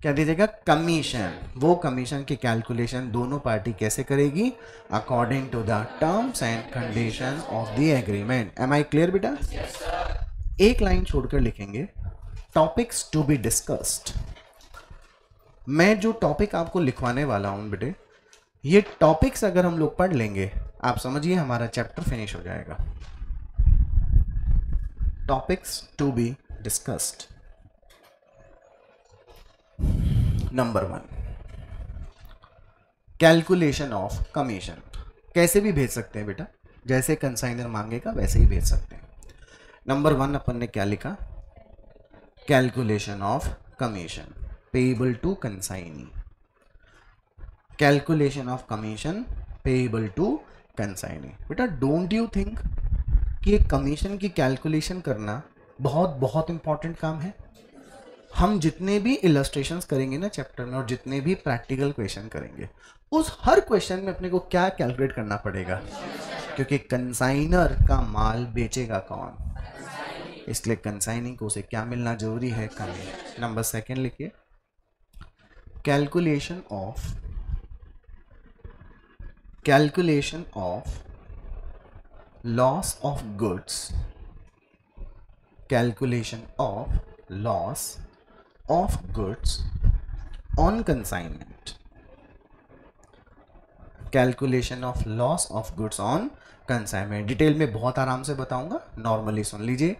क्या दिया जाएगा? कमीशन। वो कमीशन की कैलकुलेशन दोनों पार्टी कैसे करेगी? According to the terms and conditions of the agreement. Am I clear बेटा? एक लाइन छोड़कर लिखेंगे टॉपिक्स टू बी डिस्कस्ड। मैं जो टॉपिक आपको लिखवाने वाला हूं बेटे, ये टॉपिक्स अगर हम लोग पढ़ लेंगे, आप समझिए हमारा चैप्टर फिनिश हो जाएगा। Topics to be discussed. Number 1, calculation of commission. कैसे भी भेज सकते हैं बेटा, जैसे कंसाइनर मांगेगा वैसे ही भेज सकते हैं। नंबर 1 अपन ने क्या लिखा? Calculation of commission payable to consignee. Calculation of commission payable to consignee. बेटा डोंट यू थिंक कि एक कमीशन की कैलकुलेशन करना बहुत बहुत इंपॉर्टेंट काम है। हम जितने भी इलस्ट्रेशंस करेंगे ना चैप्टर में और जितने भी प्रैक्टिकल क्वेश्चन करेंगे, उस हर क्वेश्चन में अपने को क्या कैलकुलेट करना पड़ेगा, क्योंकि कंसाइनर का माल बेचेगा कौन, इसलिए कंसाइनिंग को उसे क्या मिलना जरूरी है? कमीशन। नंबर 2 लिखिए, calculation of loss of goods. Calculation of loss of goods on consignment। Calculation of loss of goods on consignment. Detail में बहुत आराम से बताऊंगा, नॉर्मली सुन लीजिए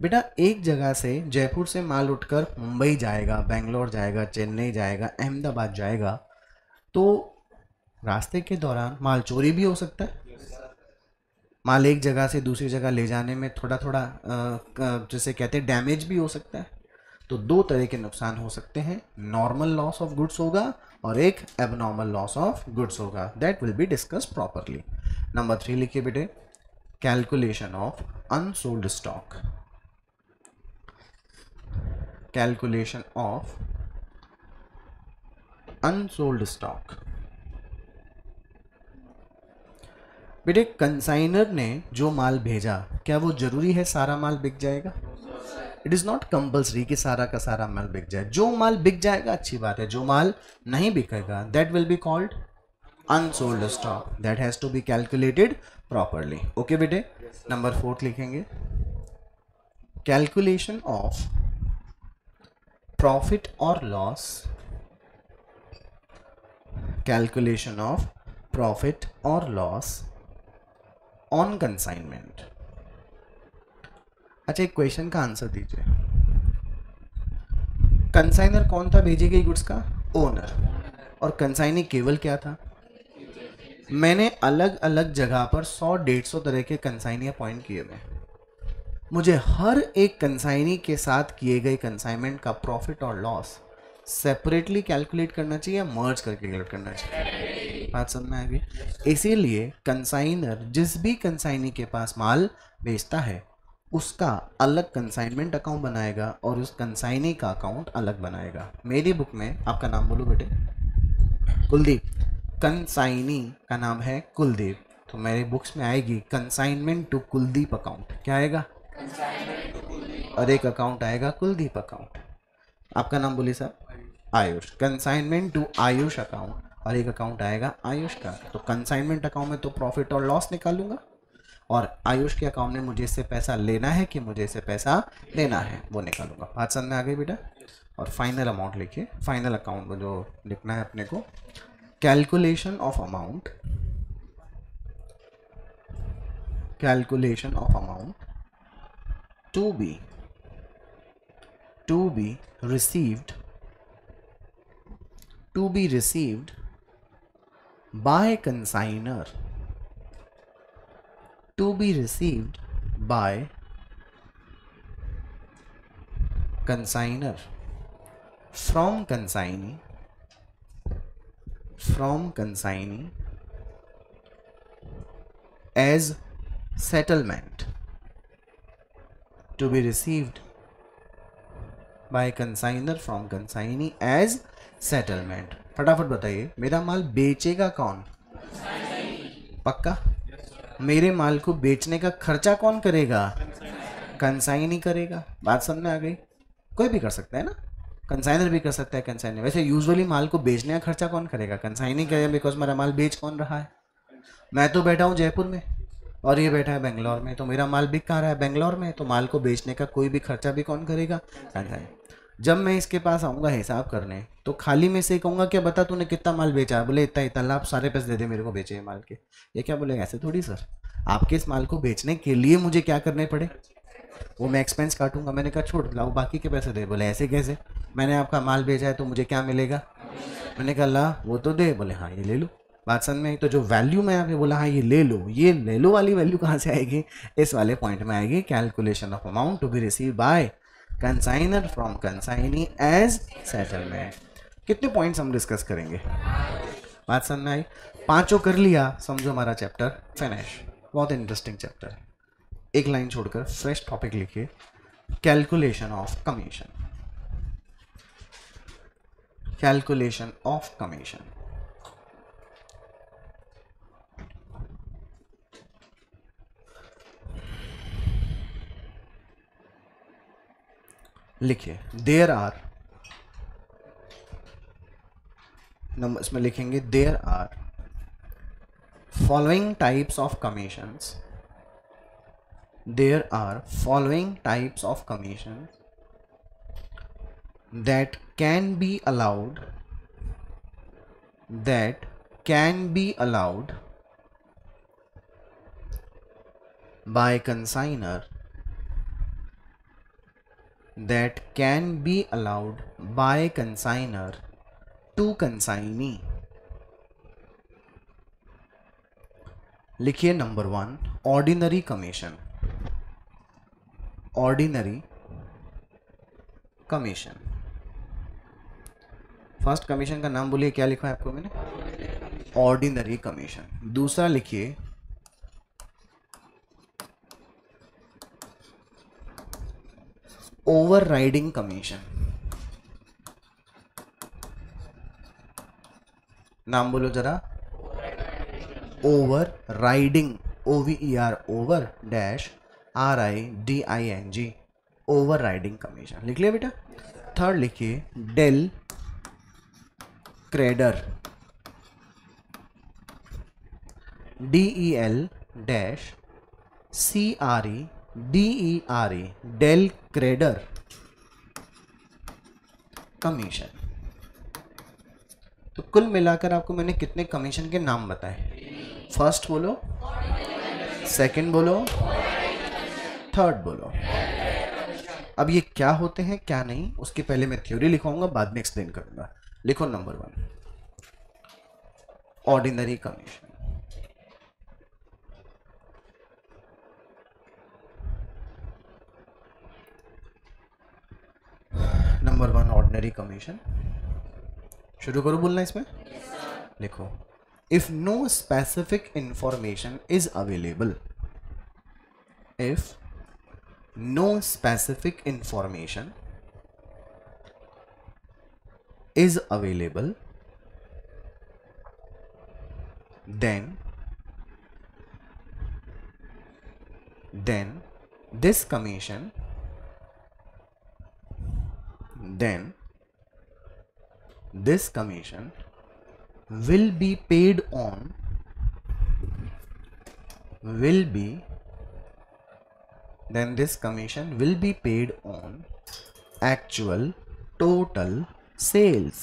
बेटा। एक जगह से, जयपुर से माल उठकर मुंबई जाएगा, बेंगलोर जाएगा, चेन्नई जाएगा, अहमदाबाद जाएगा, तो रास्ते के दौरान माल चोरी भी हो सकता है। माल एक जगह से दूसरी जगह ले जाने में थोड़ा थोड़ा जैसे कहते हैं डैमेज भी हो सकता है। तो 2 तरह के नुकसान हो सकते हैं, नॉर्मल लॉस ऑफ गुड्स होगा और एक एबनॉर्मल लॉस ऑफ गुड्स होगा। That will be discussed properly. Number 3 लिखिए बेटे, calculation of unsold stock. Calculation of unsold stock. बेटे कंसाइनर ने जो माल भेजा, क्या वो जरूरी है सारा माल बिक जाएगा? इट इज नॉट कंपल्सरी कि सारा का सारा माल बिक जाए। जो माल बिक जाएगा अच्छी बात है, जो माल नहीं बिकेगा that will be called unsold stock. That has to be calculated properly. Okay बेटे। नंबर 4 लिखेंगे, कैलकुलेशन ऑफ प्रॉफिट और लॉस। कैलकुलेशन ऑफ प्रॉफिट और लॉस ऑन कंसाइनमेंट। अच्छा, एक क्वेश्चन का आंसर दीजिए। कंसाइनर कौन था भेजी गई गुड्स का? ओनर। और कंसाइनी केवल क्या था? मैंने अलग अलग जगह पर 100-150 तरह के कंसाइनी अपॉइंट किए हुए। मुझे हर एक कंसाइनी के साथ किए गए कंसाइनमेंट का प्रॉफिट और लॉस सेपरेटली कैलकुलेट करना चाहिए या मर्ज करके कैलकुलेट करना चाहिए? बात समझ में आ गई? इसीलिए कंसाइनर जिस भी कंसाइनी के पास माल बेचता है उसका अलग कंसाइनमेंट अकाउंट बनाएगा और उस कंसाइनी का अकाउंट अलग बनाएगा। मेरी बुक में, आपका नाम बोलो बेटे, कुलदीप। कंसाइनी का नाम है कुलदीप, तो मेरी बुक्स में आएगी कंसाइनमेंट टू कुलदीप अकाउंट। क्या आएगा? और एक अकाउंट आएगा कुलदीप अकाउंट। आपका नाम बोलिए साहब। Ayush. Consignment to Ayush account और एक अकाउंट आएगा आयुष का। तो कंसाइनमेंट अकाउंट में तो प्रॉफिट और लॉस निकालूंगा और आयुष के अकाउंट में मुझे इससे पैसा लेना है कि मुझे इससे पैसा देना है वो निकालूंगा। बात समझ में आ गई बेटा? और फाइनल अमाउंट लिखिए। फाइनल अकाउंट में जो लिखना है अपने को, calculation of amount, calculation of amount to be received by consignor, to be received by consignor from consignee as settlement, to be received by consignor from consignee as settlement। फटाफट बताइए, मेरा माल बेचेगा कौन? पक्का? मेरे माल को बेचने का खर्चा कौन करेगा? कंसाइनी करेगा। बात समझ में आ गई? कोई भी कर सकता है ना, कंसाइनर भी कर सकता है, कंसाइनी। वैसे यूजुअली माल को बेचने का खर्चा कौन करेगा? कंसाइनी करेगा, बिकॉज मेरा माल बेच कौन रहा है? मैं तो बैठा हूँ जयपुर में और ये बैठा है बेंगलोर में, तो मेरा माल बिक कहाँ रहा है? बेंगलोर में। तो माल को बेचने का कोई भी खर्चा भी कौन करेगा? कंसाइनी। जब मैं इसके पास आऊँगा हिसाब करने तो खाली में से कहूँगा क्या बता तूने कितना माल बेचा है? बोले इतना इतना, आप सारे पैसे दे दे मेरे को बेचे माल के। ये क्या बोलेगा? ऐसे थोड़ी सर, आपके इस माल को बेचने के लिए मुझे क्या करने पड़े वो मैं एक्सपेंस काटूंगा। मैंने कहा छोड़ लाओ बाकी के पैसे दे। बोले ऐसे कैसे? मैंने आपका माल बेचा है तो मुझे क्या मिलेगा? मैंने कहा ला वो तो दे। बोले हाँ ये ले लो। बात समझ में? तो जो वैल्यू मैं यहाँ पे बोला हाँ ये ले लो वाली वैल्यू कहाँ से आएगी? इस वाले पॉइंट में आएगी, calculation of amount to be receive by consignor from consignee as settlement. कितने पॉइंट्स हम डिस्कस करेंगे? बात समझ में आई? पांचों कर लिया, समझो हमारा चैप्टर फिनिश। बहुत इंटरेस्टिंग चैप्टर है। एक लाइन छोड़कर फ्रेश टॉपिक लिखिए, calculation of commission. Calculation of commission. लिखिए देयर आर, नंबर इसमें लिखेंगे there are following types of commissions. There are following types of commissions that can be allowed by consignor, to consignee। लिखिए number 1 ordinary commission. Ordinary commission. First commission का नाम बोलिए, क्या लिखा है आपको मैंने? Ordinary commission. दूसरा लिखिए ओवरराइडिंग कमीशन। नाम बोलो जरा। Over riding, OVER, over dash RIDING, over riding commission. लिख लिया बेटा? थर्ड लिखिए del credere, DEL dash CREDERE, del credere commission. तो कुल मिलाकर आपको मैंने कितने कमीशन के नाम बताए? फर्स्ट बोलो, सेकंड बोलो, थर्ड बोलो। अब ये क्या होते हैं क्या नहीं, उसके पहले मैं थ्योरी लिखवाऊंगा, बाद में एक्सप्लेन करूंगा। लिखो number 1, ordinary commission. Number 1 ordinary commission. शुरू करो बोलना इसमें। लिखो, if no specific information is available, if no specific information is available, then this commission will be paid on actual total sales,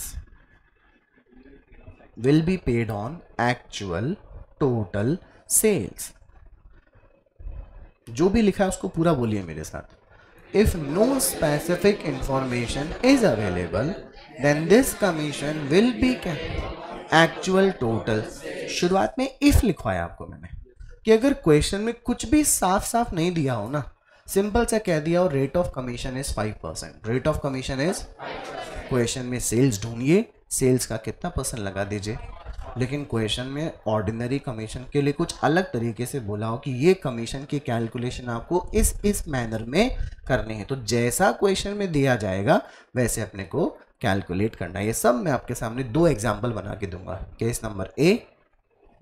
will be paid on actual total sales। जो भी लिखा है उसको पूरा बोलिए मेरे साथ। If no specific information is available, then this commission will be actual total। शुरुआत में if लिखवाया आपको मैंने कि अगर क्वेश्चन में कुछ भी साफ साफ नहीं दिया हो ना, सिंपल सा कह दिया हो rate of commission is 5%, rate of commission is, question में सेल्स ढूंढिए, सेल्स का कितना परसेंट लगा दीजिए। लेकिन क्वेश्चन में ऑर्डिनरी कमीशन के लिए कुछ अलग तरीके से बोला हो कि ये कमीशन की कैलकुलेशन आपको इस मैनर में करनी है, तो जैसा क्वेश्चन में दिया जाएगा वैसे अपने को कैलकुलेट करना है। ये सब मैं आपके सामने 2 एग्जाम्पल बना के दूंगा। Case number A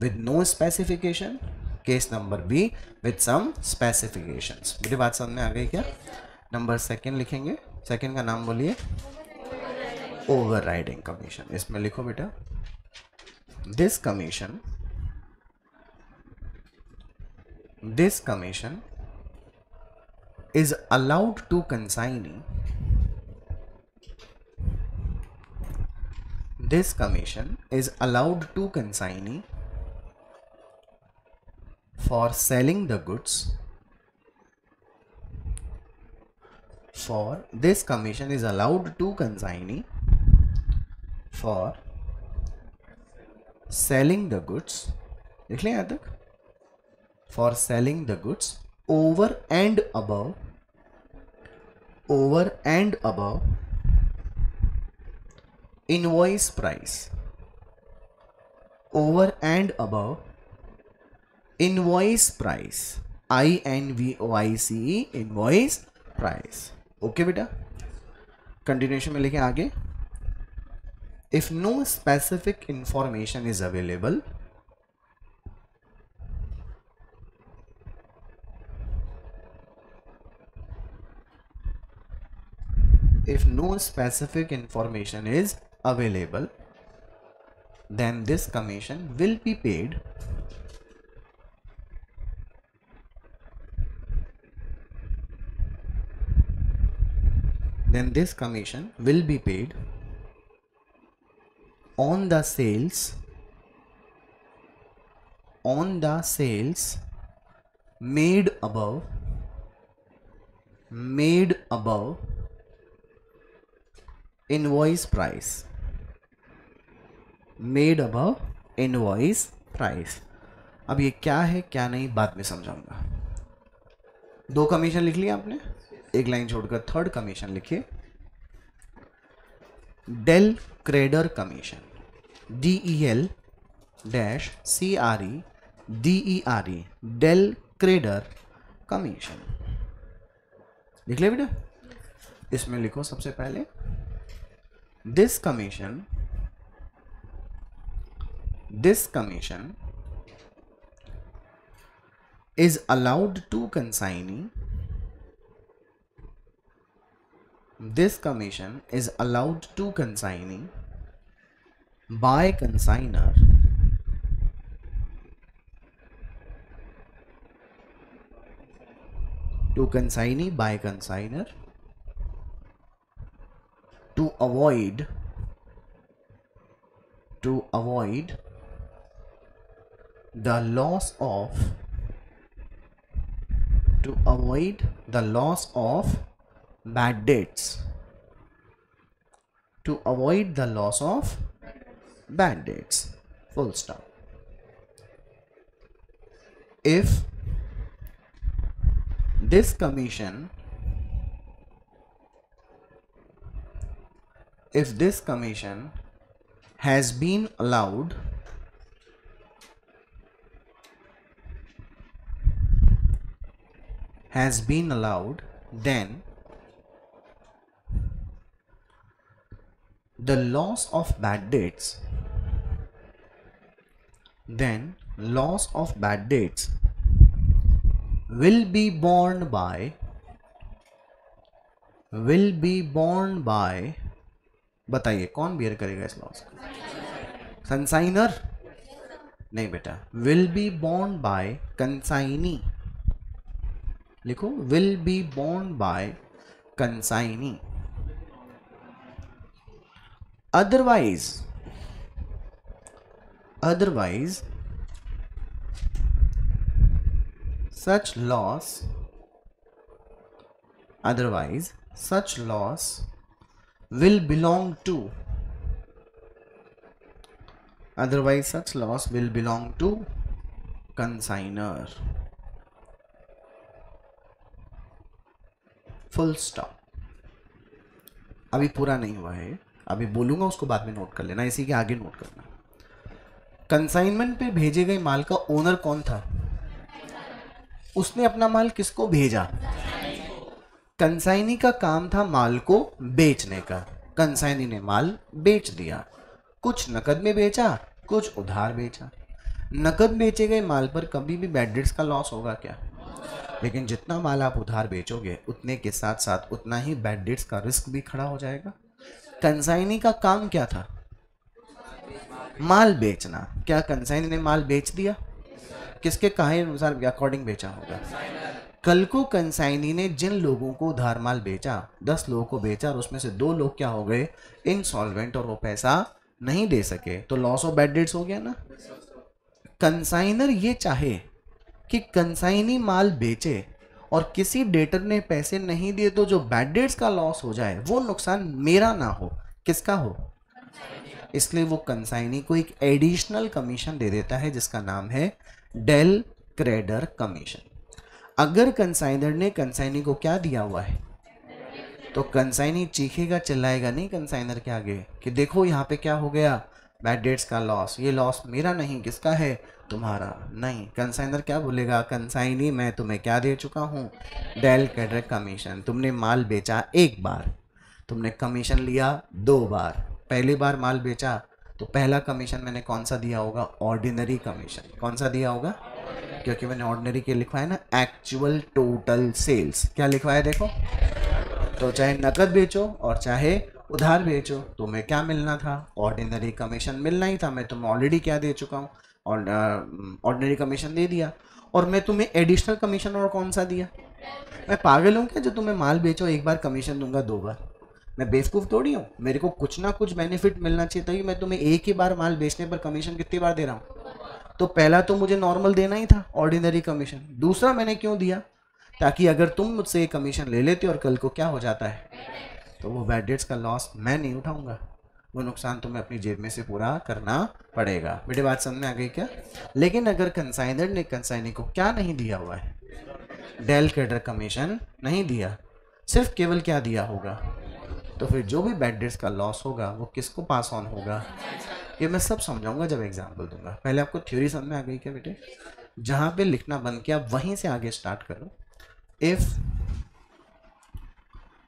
with no specification, case number B with some specifications. मेरी बात समझ में आ गई क्या? नंबर 2 लिखेंगे, सेकंड का नाम बोलिए ओवरराइडिंग कमीशन। इसमें लिखो बेटा, this commission is allowed to consignee, this commission is allowed to consignee for selling the goods, for this commission is allowed to consignee for selling the goods, लिख लें यहाँ तक, for selling the goods over and above invoice price, over and above invoice price, INVOICE, invoice price। Okay बेटा, continuation में लिखें आगे, if no specific information is available, then this commission will be paid on the sales made above invoice price, made above invoice price। अब ये क्या है क्या नहीं बाद में समझाऊंगा। 2 कमीशन लिख लिया आपने, एक लाइन छोड़कर थर्ड कमीशन लिखिए, del credere commission, DEL-CREDER, del credere commission. लिख ले बेटा। इसमें लिखो सबसे पहले, this commission is allowed to consignee, this commission is allowed to consignee by consignor to avoid the loss of bad debts, to avoid the loss of bad debts, full stop. If this commission has been allowed then the loss of bad debts will be borne by बताइए कौन beer करेगा इस loss को? Consignor नहीं बेटा, will be borne by consignee लिखो, will be borne by consignee. Otherwise such loss will belong to consignor, full stop. अभी पूरा नहीं हुआ है, अभी बोलूंगा उसको बाद में नोट कर लेना, इसी के आगे नोट करना. कंसाइनमेंट पे भेजे गए माल का ओनर कौन था? उसने अपना माल किसको भेजा? कंसाइनी का काम था माल को बेचने का. कंसाइनी ने माल बेच दिया, कुछ नकद में बेचा, कुछ उधार बेचा. नकद बेचे गए माल पर कभी भी बैड डेट्स का लॉस होगा क्या? लेकिन जितना माल आप उधार बेचोगे उतने के साथ साथ उतना ही बैड डेट्स का रिस्क भी खड़ा हो जाएगा. कंसाइनी का काम क्या था? माल बेचना. क्या कंसाइनी ने माल बेच दिया? किसके कहे अनुसार अकॉर्डिंग बेचा होगा? कल को कंसाइनी ने जिन लोगों को उधार माल बेचा, 10 लोगों को बेचा और उसमें से 2 लोग क्या हो गए? इनसॉल्वेंट, और वो पैसा नहीं दे सके, तो लॉस ऑफ बैड डेट्स हो गया ना. कंसाइनर ये चाहे कि कंसाइनी माल बेचे और किसी डेटर ने पैसे नहीं दिए तो जो बैड डेट्स का लॉस हो जाए वो नुकसान मेरा ना हो, किसका हो? इसलिए वो कंसाइनी को एक एडिशनल कमीशन दे देता है जिसका नाम है डेल क्रेडर कमीशन. अगर कंसाइनर ने कंसाइनी को क्या दिया हुआ है तो कंसाइनी चीखेगा चिल्लाएगा नहीं कंसाइनर के आगे कि देखो यहाँ पे क्या हो गया, बैड डेट्स का लॉस, ये लॉस मेरा नहीं, किसका है? तुम्हारा. नहीं, कंसाइनर क्या बोलेगा? कंसाइनी मैं तुम्हें क्या दे चुका हूँ? Del credere commission. तुमने माल बेचा एक बार, तुमने कमीशन लिया 2 बार. पहली बार माल बेचा तो पहला कमीशन मैंने कौन सा दिया होगा? Ordinary commission. कौन सा दिया होगा? क्योंकि मैंने ऑर्डिनरी के लिखवाया ना, एक्चुअल टोटल सेल्स. क्या लिखवाया देखो? तो चाहे नकद बेचो और चाहे उधार बेचो, तुम्हें क्या मिलना था? ऑर्डिनरी कमीशन मिलना ही था. मैं तुम्हें ऑलरेडी क्या दे चुका हूँ? ऑर्डिनरी कमीशन दे दिया. और मैं तुम्हें एडिशनल कमीशन और कौन सा दिया? मैं पागल हूँ क्या जो तुम्हें माल बेचो एक बार कमीशन दूंगा 2 बार? मैं बेवकूफ़ थोड़ी हूँ. मेरे को कुछ ना कुछ बेनिफिट मिलना चाहिए, तभी मैं तुम्हें एक ही बार माल बेचने पर कमीशन कितनी बार दे रहा हूँ? तो पहला तो मुझे नॉर्मल देना ही था, ऑर्डिनरी कमीशन. दूसरा मैंने क्यों दिया? ताकि अगर तुम मुझसे कमीशन ले लेते और कल को क्या हो जाता है तो वो बैड डेट्स का लॉस मैं नहीं उठाऊंगा, वो नुकसान तुम्हें अपनी जेब में से पूरा करना पड़ेगा. मेरी बात समझ में आ गई क्या? लेकिन अगर कंसाइनर ने कंसाइनी को क्या नहीं दिया हुआ है? डेल क्रेडर कमीशन नहीं दिया, सिर्फ केवल क्या दिया होगा? तो फिर जो भी बैड डेट्स का लॉस होगा वो किसको पास ऑन होगा? ये मैं सब समझाऊंगा जब एग्जाम्पल दूंगा. पहले आपको थ्योरी समझ में आ गई क्या बेटे? जहां पे लिखना बंद किया वहीं से आगे स्टार्ट करो. If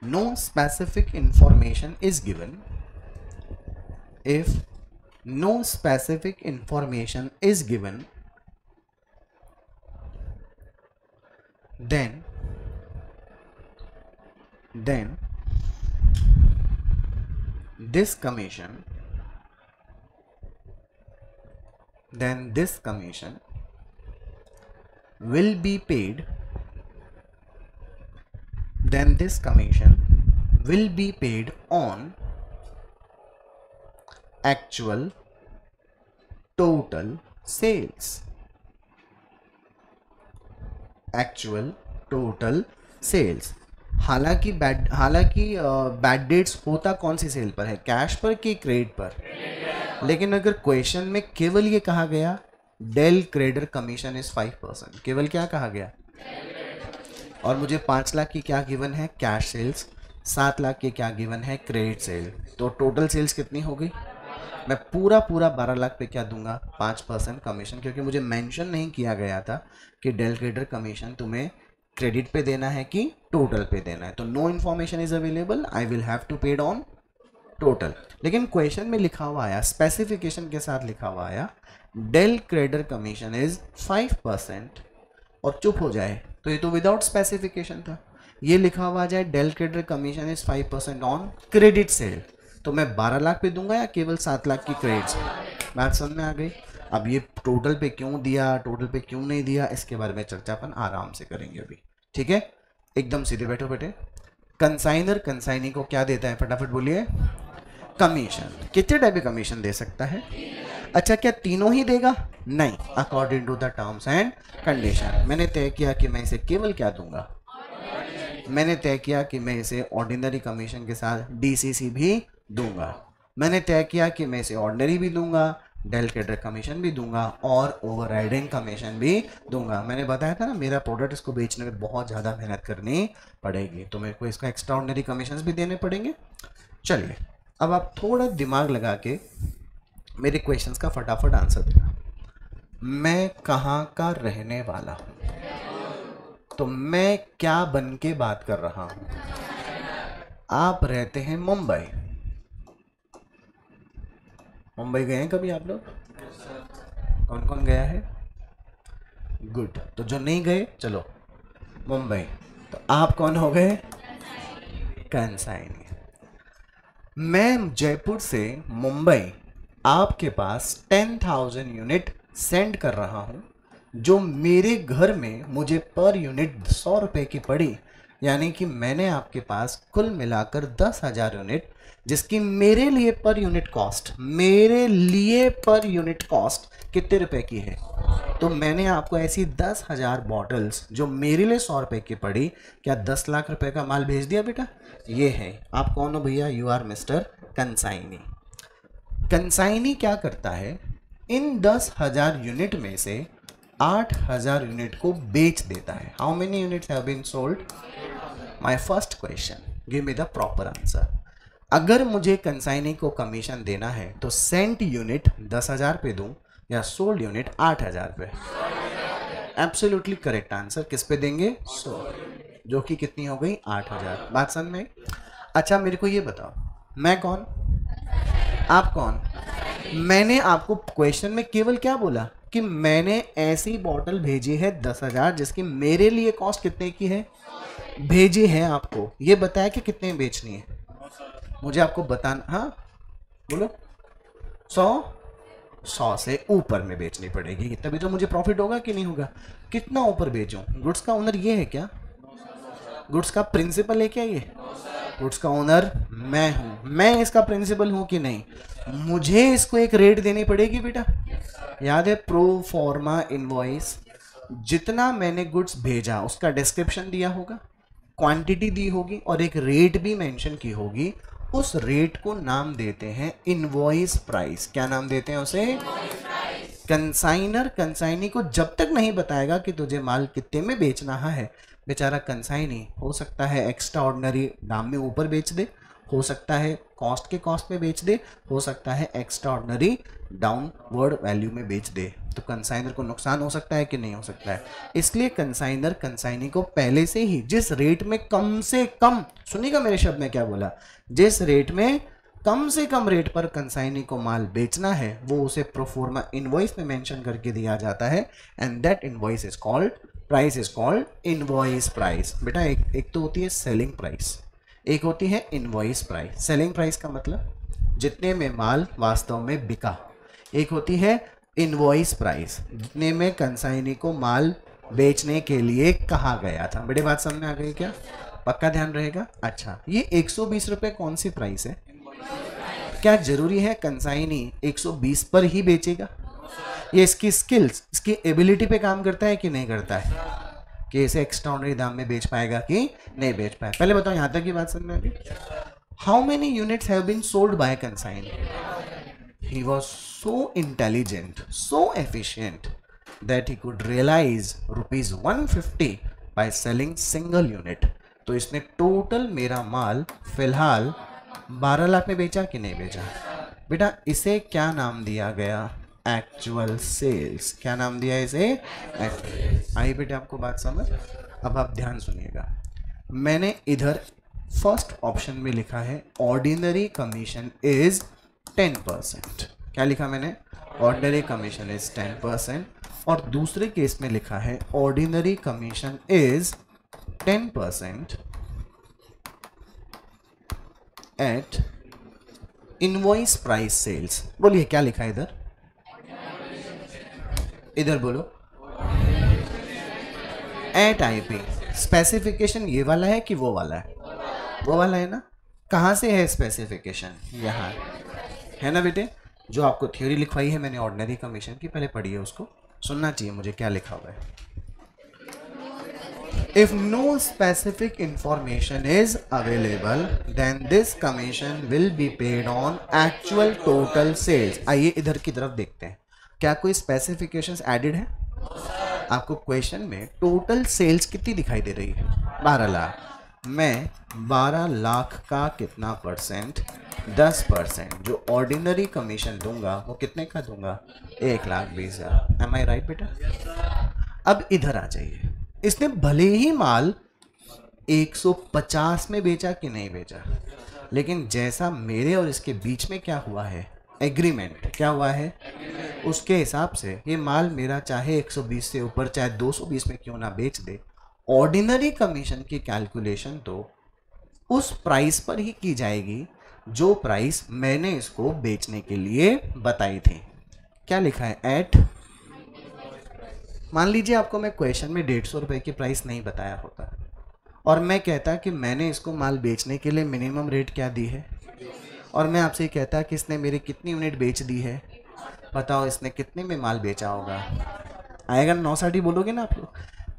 no specific information is given, if no specific information is given, then this commission will be paid, then this commission will be paid on actual total sales. Actual total sales. हालांकि bad debts होता कौन सी cell पर है, cash पर कि credit पर। लेकिन अगर क्वेश्चन में केवल ये कहा गया डेल क्रेडिटर कमीशन इज 5%, केवल क्या कहा गया, और मुझे 5 लाख की क्या गिवन है, कैश सेल्स, 7 लाख की क्या गिवन है, क्रेडिट सेल, तो टोटल सेल्स कितनी हो गई। मैं पूरा 12 लाख पे क्या दूंगा, 5% कमीशन, क्योंकि मुझे मेंशन नहीं किया गया था कि डेल क्रेडिटर कमीशन तुम्हें क्रेडिट पे देना है कि टोटल पे देना है। तो no information is available, I will have to paid on total. लेकिन क्वेश्चन में लिखा हुआ आया, स्पेसिफिकेशन के साथ लिखा हुआ आया डेल क्रेडिटर कमीशन इज 5%, और चुप हो जाए तो ये तो विदाउट स्पेसिफिकेशन था। ये लिखा हुआ जाए del creditor commission is 5% on credit sale, तो मैं 12 लाख पे दूंगा या केवल 7 लाख की क्रेडिट सेल, बात समझ में आ गई। अब ये टोटल पे क्यों दिया, टोटल पे क्यों नहीं दिया, इसके बारे में चर्चा अपन आराम से करेंगे अभी, ठीक है। एकदम सीधे बैठो बेटे। कंसाइनर कंसाइनी को क्या देता है, फटाफट बोलिए, कमीशन। कितने टाइप के कमीशन दे सकता है, अच्छा क्या तीनों ही देगा, नहीं, according to the terms and condition. मैंने तय किया कि मैं इसे केवल क्या दूंगा, मैंने तय किया कि मैं इसे ऑर्डिनरी कमीशन के साथ डीसीसी भी दूंगा, मैंने तय किया कि मैं इसे ऑर्डिनरी भी दूंगा, डेल क्रेडिटर कमीशन भी दूंगा और ओवरराइडिंग कमीशन भी दूंगा। मैंने बताया था ना मेरा प्रोडक्ट इसको बेचने में बहुत ज़्यादा मेहनत करनी पड़ेगी, तो मेरे को इसका एक्स्ट्रा ऑर्डिनरी कमीशन भी देने पड़ेंगे। चलिए अब आप थोड़ा दिमाग लगा के मेरे क्वेश्चंस का फटाफट आंसर देना। मैं कहाँ का रहने वाला हूँ, तो मैं क्या बन के बात कर रहा हूँ, आप रहते हैं मुंबई, मुंबई गए हैं कभी आप लोग, कौन कौन गया है, गुड। तो जो नहीं गए चलो मुंबई, तो आप कौन हो गए, कंसाइनी। मैं जयपुर से मुंबई आपके पास 10,000 यूनिट सेंड कर रहा हूं, जो मेरे घर में मुझे पर यूनिट 100 रुपये की पड़ी, यानी कि मैंने आपके पास कुल मिलाकर 10,000 यूनिट, जिसकी मेरे लिए पर यूनिट कॉस्ट, मेरे लिए पर यूनिट कॉस्ट कितने रुपए की है, तो मैंने आपको ऐसी 10,000 बॉटल्स जो मेरे लिए 100 रुपये की पड़ी, क्या 10 लाख रुपए का माल भेज दिया बेटा। ये है, आप कौन हो भैया, you are mister consignee. Consignee क्या करता है, इन 10,000 यूनिट में से 8,000 यूनिट को बेच देता है। How many units have been sold, my first question, give me the proper answer. अगर मुझे कंसाइनी को कमीशन देना है तो सेंट यूनिट 10,000 पे दूं या सोल्ड यूनिट 8,000 पे, एब्सोल्युटली करेक्ट आंसर किस पे देंगे, 100, जो कि कितनी हो गई, 8,000। बात समझ में। अच्छा मेरे को ये बताओ, मैं कौन, आप कौन। मैंने आपको क्वेश्चन में केवल क्या बोला कि मैंने ऐसी बॉटल भेजी है 10,000, जिसकी मेरे लिए कॉस्ट कितने की है, भेजी है आपको, ये बताया कि कितने बेचनी है, मुझे आपको बताना, हाँ बोलो, 100 से ऊपर में बेचनी पड़ेगी, तभी तो मुझे प्रॉफिट होगा कि नहीं होगा। कितना ऊपर बेचूं, गुड्स का ओनर ये है क्या, गुड्स का प्रिंसिपल है क्या, ये गुड्स का ओनर मैं हूं, मैं इसका प्रिंसिपल हूं कि नहीं, मुझे इसको एक रेट देनी पड़ेगी बेटा। याद है प्रो फॉर्मा इनवॉइस, जितना मैंने गुड्स भेजा उसका डिस्क्रिप्शन दिया होगा, क्वांटिटी दी होगी और एक रेट भी मेंशन की होगी, उस रेट को नाम देते हैं इनवॉइस प्राइस। क्या नाम देते हैं उसे, कंसाइनर कंसाइनी को जब तक नहीं बताएगा कि तुझे माल कितने में बेचना है, बेचारा कंसाइनी हो सकता है एक्स्ट्रा ऑर्डिनरी दाम में ऊपर बेच दे, हो सकता है कॉस्ट के कॉस्ट में बेच दे, हो सकता है एक्स्ट्रा ऑर्डिनरी डाउनवर्ड वैल्यू में बेच दे, तो कंसाइनर को नुकसान हो सकता है कि नहीं हो सकता है। इसलिए कंसाइनर कंसाइनी को पहले से ही जिस रेट में कम से कम, सुनिएगा मेरे शब्द में क्या बोला, जिस रेट में कम से कम रेट पर कंसाइनी को माल बेचना है, वो उसे प्रोफॉर्मा इनवॉइस में मेंशन करके दिया जाता है, and that invoice is called, price is called invoice price. बेटा एक तो होती है सेलिंग प्राइस, एक होती है इनवॉइस प्राइस। सेलिंग प्राइस का मतलब जितने में माल वास्तव में बिका, एक होती है इनवॉइस प्राइस, जितने में कंसाइनी को माल बेचने के लिए कहा गया था। बड़ी बात समझ में आ गई क्या, पक्का ध्यान रहेगा। अच्छा ये 120 रुपये कौन सी प्राइस है, क्या जरूरी है कंसाइनी 120 पर ही बेचेगा, ये इसकी स्किल्स, इसकी एबिलिटी पे काम करता है कि नहीं करता है, कि इसे एक्स्ट्राऑर्डिनरी दाम में बेच पाएगा कि नहीं बेच पाएगा। पहले बताओ यहाँ तक की बात समझ में आ गई? How many units have been sold by consign? He was so intelligent, so efficient that he could realize rupees 150 by selling single unit. तो इसने टोटल मेरा माल फिलहाल 12 लाख में बेचा कि नहीं बेचा? बेटा इसे क्या नाम दिया गया? Actual sales. क्या नाम दिया इसे? आई बेटे आपको बात समझ? अब आप ध्यान सुनिएगा, मैंने इधर फर्स्ट ऑप्शन में लिखा है ऑर्डिनरी कमीशन इज 10%। क्या लिखा मैंने? Ordinary commission is 10%। और दूसरे केस में लिखा है ordinary commission is 10% at invoice price sales. बोलिए क्या लिखा है इधर? इधर बोलो, एट आईपी। स्पेसिफिकेशन ये वाला है कि वो वाला है? वो वाला है ना। कहाँ से है स्पेसिफिकेशन? यहाँ है ना बेटे। जो आपको थ्योरी लिखवाई है मैंने ऑर्डिनरी कमीशन की, पहले पढ़िए, उसको सुनना चाहिए मुझे क्या लिखा हुआ है। If no specific information is available then this commission will be paid on actual total sales. आइए इधर की तरफ देखते हैं, क्या कोई स्पेसिफिकेशंस एडेड है? आपको क्वेश्चन में टोटल सेल्स कितनी दिखाई दे रही है? 12 लाख। मैं 12 लाख का कितना परसेंट? 10%। जो ऑर्डिनरी कमीशन दूंगा वो कितने का दूंगा? 1,20,000। एम आई राइट बेटा? अब इधर आ जाइए, इसने भले ही माल 150 में बेचा कि नहीं बेचा, लेकिन जैसा मेरे और इसके बीच में क्या हुआ है? एग्रीमेंट। क्या हुआ है? उसके हिसाब से ये माल मेरा चाहे 120 से ऊपर चाहे 220 में क्यों ना बेच दे, ऑर्डिनरी कमीशन की कैलकुलेशन तो उस प्राइस पर ही की जाएगी जो प्राइस मैंने इसको बेचने के लिए बताई थी। क्या लिखा है? एट। मान लीजिए आपको मैं क्वेश्चन में 150 रुपए की प्राइस नहीं बताया होता और मैं कहता कि मैंने इसको माल बेचने के लिए मिनिमम रेट क्या दी है, और मैं आपसे कहता कि इसने मेरी कितनी यूनिट बेच दी है, बताओ इसने कितने में माल बेचा होगा? आएगा 960 बोलोगे ना आप लोग।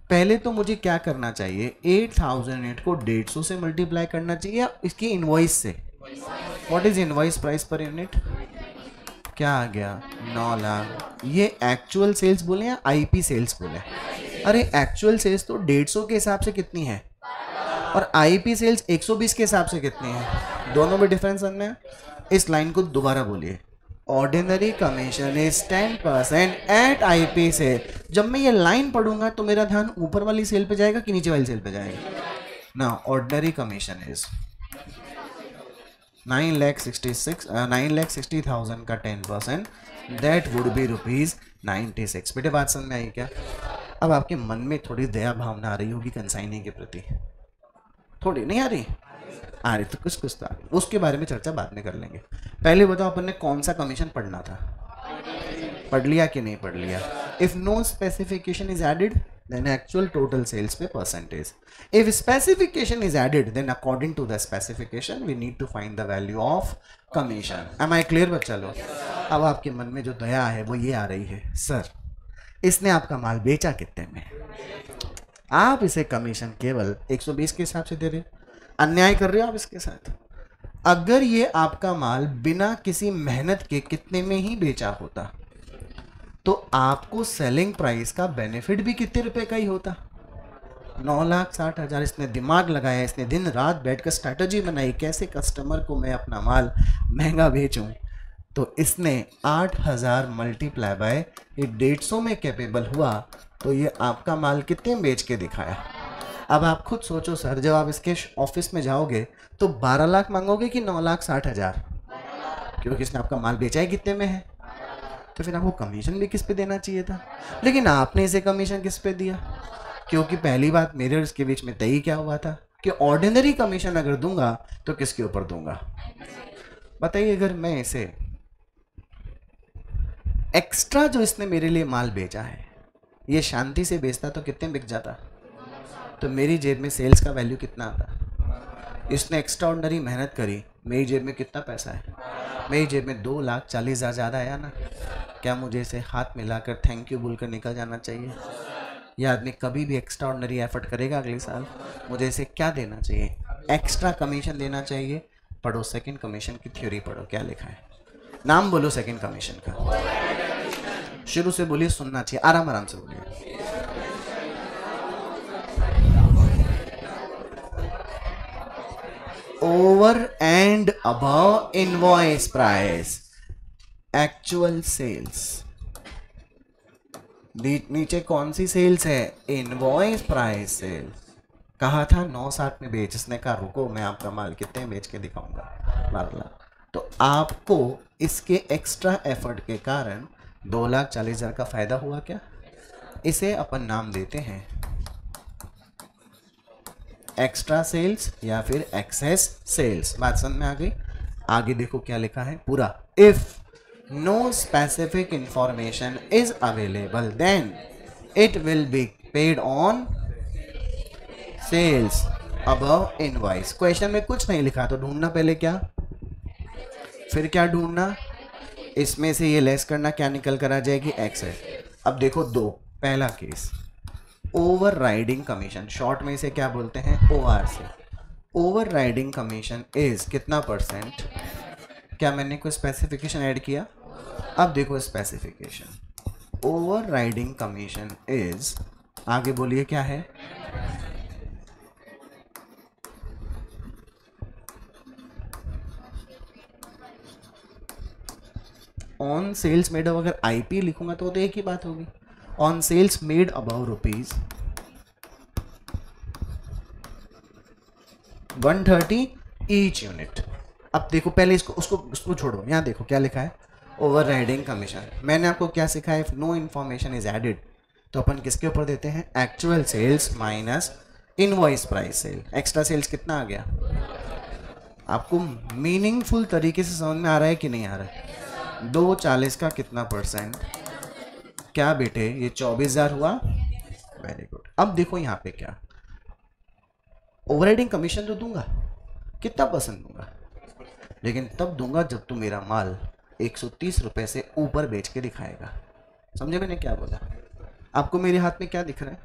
पहले तो मुझे क्या करना चाहिए? 8000 यूनिट को 150 से मल्टीप्लाई करना चाहिए या इसकी इनवॉइस से। What is invoice price per unit? क्या आ गया? 9 लाख। ये एक्चुअल सेल्स बोले या आईपी सेल्स बोले? अरे एक्चुअल सेल्स तो 150 के हिसाब से कितनी है और आईपी सेल्स 120 के हिसाब से कितनी है? दोनों में डिफरेंस समझना है। इस लाइन को दोबारा बोलिए, ordinary commission is 10% at IP sale. जब मैं ये लाइन पढ़ूंगा तो मेरा ध्यान ऊपर वाली सेल पे जाएगा कि नीचे वाली सेल पे जाएगा ना? ऑर्डिनरी कमीशन इज 9,60,000 का 10%, दैट वुड बी ₹96। बेटे बात समझ में आई क्या? अब आपके मन में थोड़ी दया भावना आ रही होगी कंसाइनी के प्रति, थोड़ी नहीं आ रही? आ रही तो कुछ कुछ तो आ रही। उसके बारे में चर्चा बाद में कर लेंगे। पहले बताओ अपन ने कौन सा कमीशन पढ़ना था? पढ़ लिया कि नहीं पढ़ लिया? If no specification is added then actual total sales पे percentage. If specification is added then according to the specification we need to find the value of commission. Am I clear बच्चा लोग? अब आपके मन में जो दया है वो ये आ रही है, सर इसने आपका माल बेचा कितने में? आप इसे कमीशन केवल 120 के हिसाब से दे रहे, अन्याय कर रहे हो आप इसके साथ। अगर ये आपका माल बिना किसी मेहनत के कितने में ही बेचा होता तो आपको सेलिंग प्राइस का बेनिफिट भी कितने रुपए का ही होता? 9,60,000। इसने दिमाग लगाया, इसने दिन रात बैठकर स्ट्रैटेजी बनाई कैसे कस्टमर को मैं अपना माल महंगा बेचूं, तो इसने 8,000 मल्टीप्लाई बाय ये 150 में कैपेबल हुआ तो ये आपका माल कितने में बेच के दिखाया। अब आप खुद सोचो सर, जब आप इसके ऑफिस में जाओगे तो 12 लाख मांगोगे कि 9,60,000? क्योंकि इसने आपका माल बेचा ही कितने में है, तो फिर आपको कमीशन भी किस पे देना चाहिए था। लेकिन आपने इसे कमीशन किस पे दिया? क्योंकि पहली बात मेरे और इसके बीच में तय क्या हुआ था कि ऑर्डिनरी कमीशन अगर दूंगा तो किसके ऊपर दूंगा? बताइए, अगर मैं इसे एक्स्ट्रा जो इसने मेरे लिए माल बेचा है ये शांति से बेचता तो कितने बिक जाता? तो मेरी जेब में सेल्स का वैल्यू कितना आता? इसने एक्स्ट्रा ऑर्डिनरी मेहनत करी, मेरी जेब में कितना पैसा है? मेरी जेब में 2,40,000 ज़्यादा आया ना? क्या मुझे इसे हाथ मिलाकर थैंक यू बोलकर निकल जाना चाहिए ये आदमी कभी भी एक्स्ट्रा ऑर्डिनरी एफर्ट करेगा अगले साल? मुझे इसे क्या देना चाहिए? एक्स्ट्रा कमीशन देना चाहिए। पढ़ो सेकंड कमीशन की थ्योरी पढ़ो, क्या लिखा है, नाम बोलो सेकंड कमीशन का, शुरू से बोलिए, सुनना चाहिए, आराम आराम से बोलिए। Over and above invoice price, actual sales. नीचे कौन सी सेल्स है? Invoice price sales. कहा था 960 में बेच, इसने कहा रुको मैं आपका माल कितने बेच के दिखाऊंगा, 12 लाख। तो आपको इसके एक्स्ट्रा एफर्ट के कारण 2,40,000 का फायदा हुआ क्या? इसे अपन नाम देते हैं एक्स्ट्रा सेल्स या फिर एक्सेस सेल्स। बात समझ में आ गई? आगे देखो क्या लिखा है पूरा, if no specific information is available then it will be paid on sales above invoice. Question में कुछ नहीं लिखा तो ढूंढना पहले क्या, फिर क्या ढूंढना, इसमें से ये लेस करना, क्या निकल कर आ जाएगी? एक्सेस। अब देखो दो, पहला case over riding commission, short में इसे क्या बोलते हैं? OR से। ओवर राइडिंग कमीशन इज कितना परसेंट? क्या मैंने कोई स्पेसिफिकेशन ऐड किया? अब देखो specification, over riding commission is, आगे बोलिए क्या है? ऑन सेल्स मेड, अगर IP लिखूंगा तो एक ही बात होगी, on sales made above rupees 130 each unit. अब देखो पहले उसको छोड़ो, यहाँ देखो क्या लिखा है, ओवर राइडिंग कमीशन। मैंने आपको क्या सिखाया? If no information is added तो अपन किसके ऊपर देते हैं? Actual sales minus invoice price sale. Extra sales कितना आ गया? आपको मीनिंगफुल तरीके से समझ में आ रहा है कि नहीं आ रहा है? 240 का कितना परसेंट? क्या बेटे ये 24,000 हुआ, वेरी गुड। अब देखो यहाँ पे क्या, ओवरराइडिंग कमीशन तो दूंगा, कितना परसेंट दूंगा? लेकिन तब दूंगा जब तू मेरा माल 130 रुपए से ऊपर बेच के दिखाएगा। समझे मैंने क्या बोला? आपको मेरे हाथ में क्या दिख रहा है?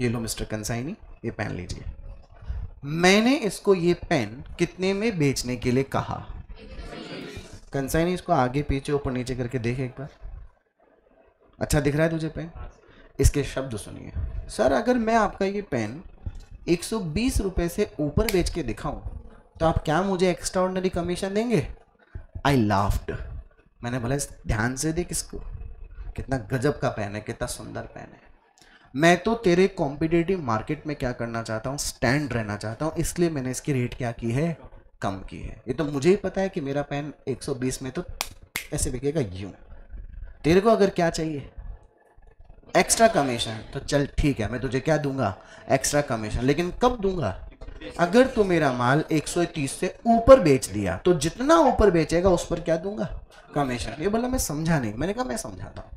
ये लो मिस्टर कंसाइनी, ये पेन लीजिए। मैंने इसको ये पेन कितने में बेचने के लिए कहा? कंसाइनी इसको आगे पीछे ऊपर नीचे करके देख एक बार, अच्छा दिख रहा है तुझे पेन? इसके शब्द सुनिए। सर अगर मैं आपका ये पेन 120 रुपए से ऊपर बेच के दिखाऊं तो आप क्या मुझे एक्स्ट्रा ऑर्डिनरी कमीशन देंगे? आई लाफ्ड। मैंने बोला ध्यान से देख इसको, कितना गजब का पेन है, कितना सुंदर पेन है। मैं तो तेरे कॉम्पिटिटिव मार्केट में क्या करना चाहता हूँ? स्टैंड रहना चाहता हूँ, इसलिए मैंने इसकी रेट क्या की है? कम की है। ये तो मुझे ही पता है कि मेरा पेन 120 में तो ऐसे बिकेगा यूं। तेरे को अगर क्या चाहिए? Extra commission. तो चल ठीक है, मैं तुझे क्या दूंगा? Extra commission. लेकिन कब दूंगा? अगर तू मेरा माल 130 से ऊपर बेच दिया तो जितना ऊपर बेचेगा उस पर क्या दूंगा? कमीशन। ये बोला मैं समझा नहीं। मैंने कहा मैं समझाता हूँ।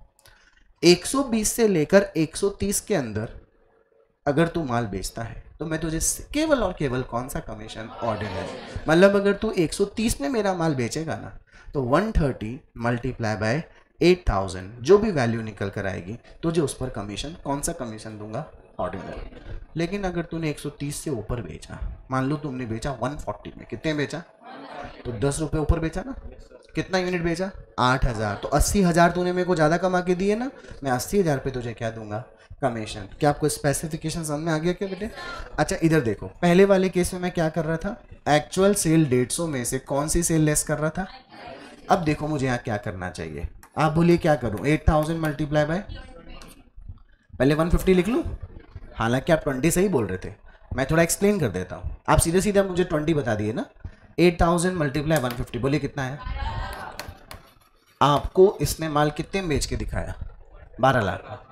120 से लेकर 130 के अंदर अगर तू माल बेचता है तो मैं तुझे केवल और केवल कौन सा कमीशन? ऑर्डिनरी। मतलब अगर तू 130 में मेरा माल बेचेगा ना तो 130 मल्टीप्लाई बाय 8,000 जो भी वैल्यू निकल कर आएगी तुझे उस पर कमीशन, कौन सा कमीशन दूंगा? ऑर्डिनरी। लेकिन अगर तूने 130 से ऊपर बेचा, मान लो तुमने बेचा 140 में, कितने बेचा? तो 10 रुपये ऊपर बेचा ना। कितना यूनिट बेचा? 8,000। तो 80,000 तूने मेरे को ज़्यादा कमा के दिए ना, मैं 80,000 पे तुझे क्या दूंगा? कमीशन। क्या आपको स्पेसिफिकेशन समझ में आ गया क्या बेटे? अच्छा इधर देखो, पहले वाले केस में मैं क्या कर रहा था? एक्चुअल सेल 150 में से कौन सी सेल लेस कर रहा था? अब देखो मुझे यहाँ क्या करना चाहिए, आप बोलिए क्या करूँ? 8,000 मल्टीप्लाई बाय, पहले 150 लिख लूँ? हालांकि आप 20 सही बोल रहे थे, मैं थोड़ा एक्सप्लेन कर देता हूँ। आप सीधे सीधे मुझे 20 बता दिए ना। 8,000 मल्टीप्लाई 150, बोलिए कितना है? आपको इसने माल कितने में बेच के दिखाया? 12 लाख।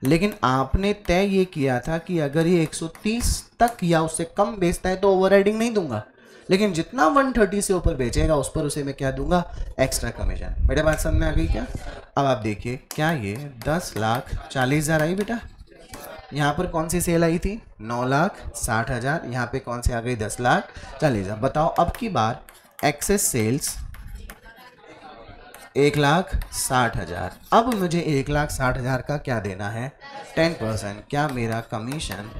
लेकिन आपने तय ये किया था कि अगर ये 130 तक या उससे कम बेचता है तो ओवरराइडिंग नहीं दूंगा, लेकिन जितना 130 से ऊपर बेचेगा उस पर उसे मैं क्या दूंगा? Extra commission. मेरे बात समझ में आ गई क्या? अब आप देखिए, क्या ये 10,40,000 आई बेटा? यहाँ पर कौन सी सेल आई थी? 9,60,000। यहाँ पे कौन सी आ गई? 10,40,000। बताओ अब की बार एक्सेस सेल्स 1,60,000। अब मुझे 1,60,000 का क्या देना है? 10%। क्या मेरा कमीशन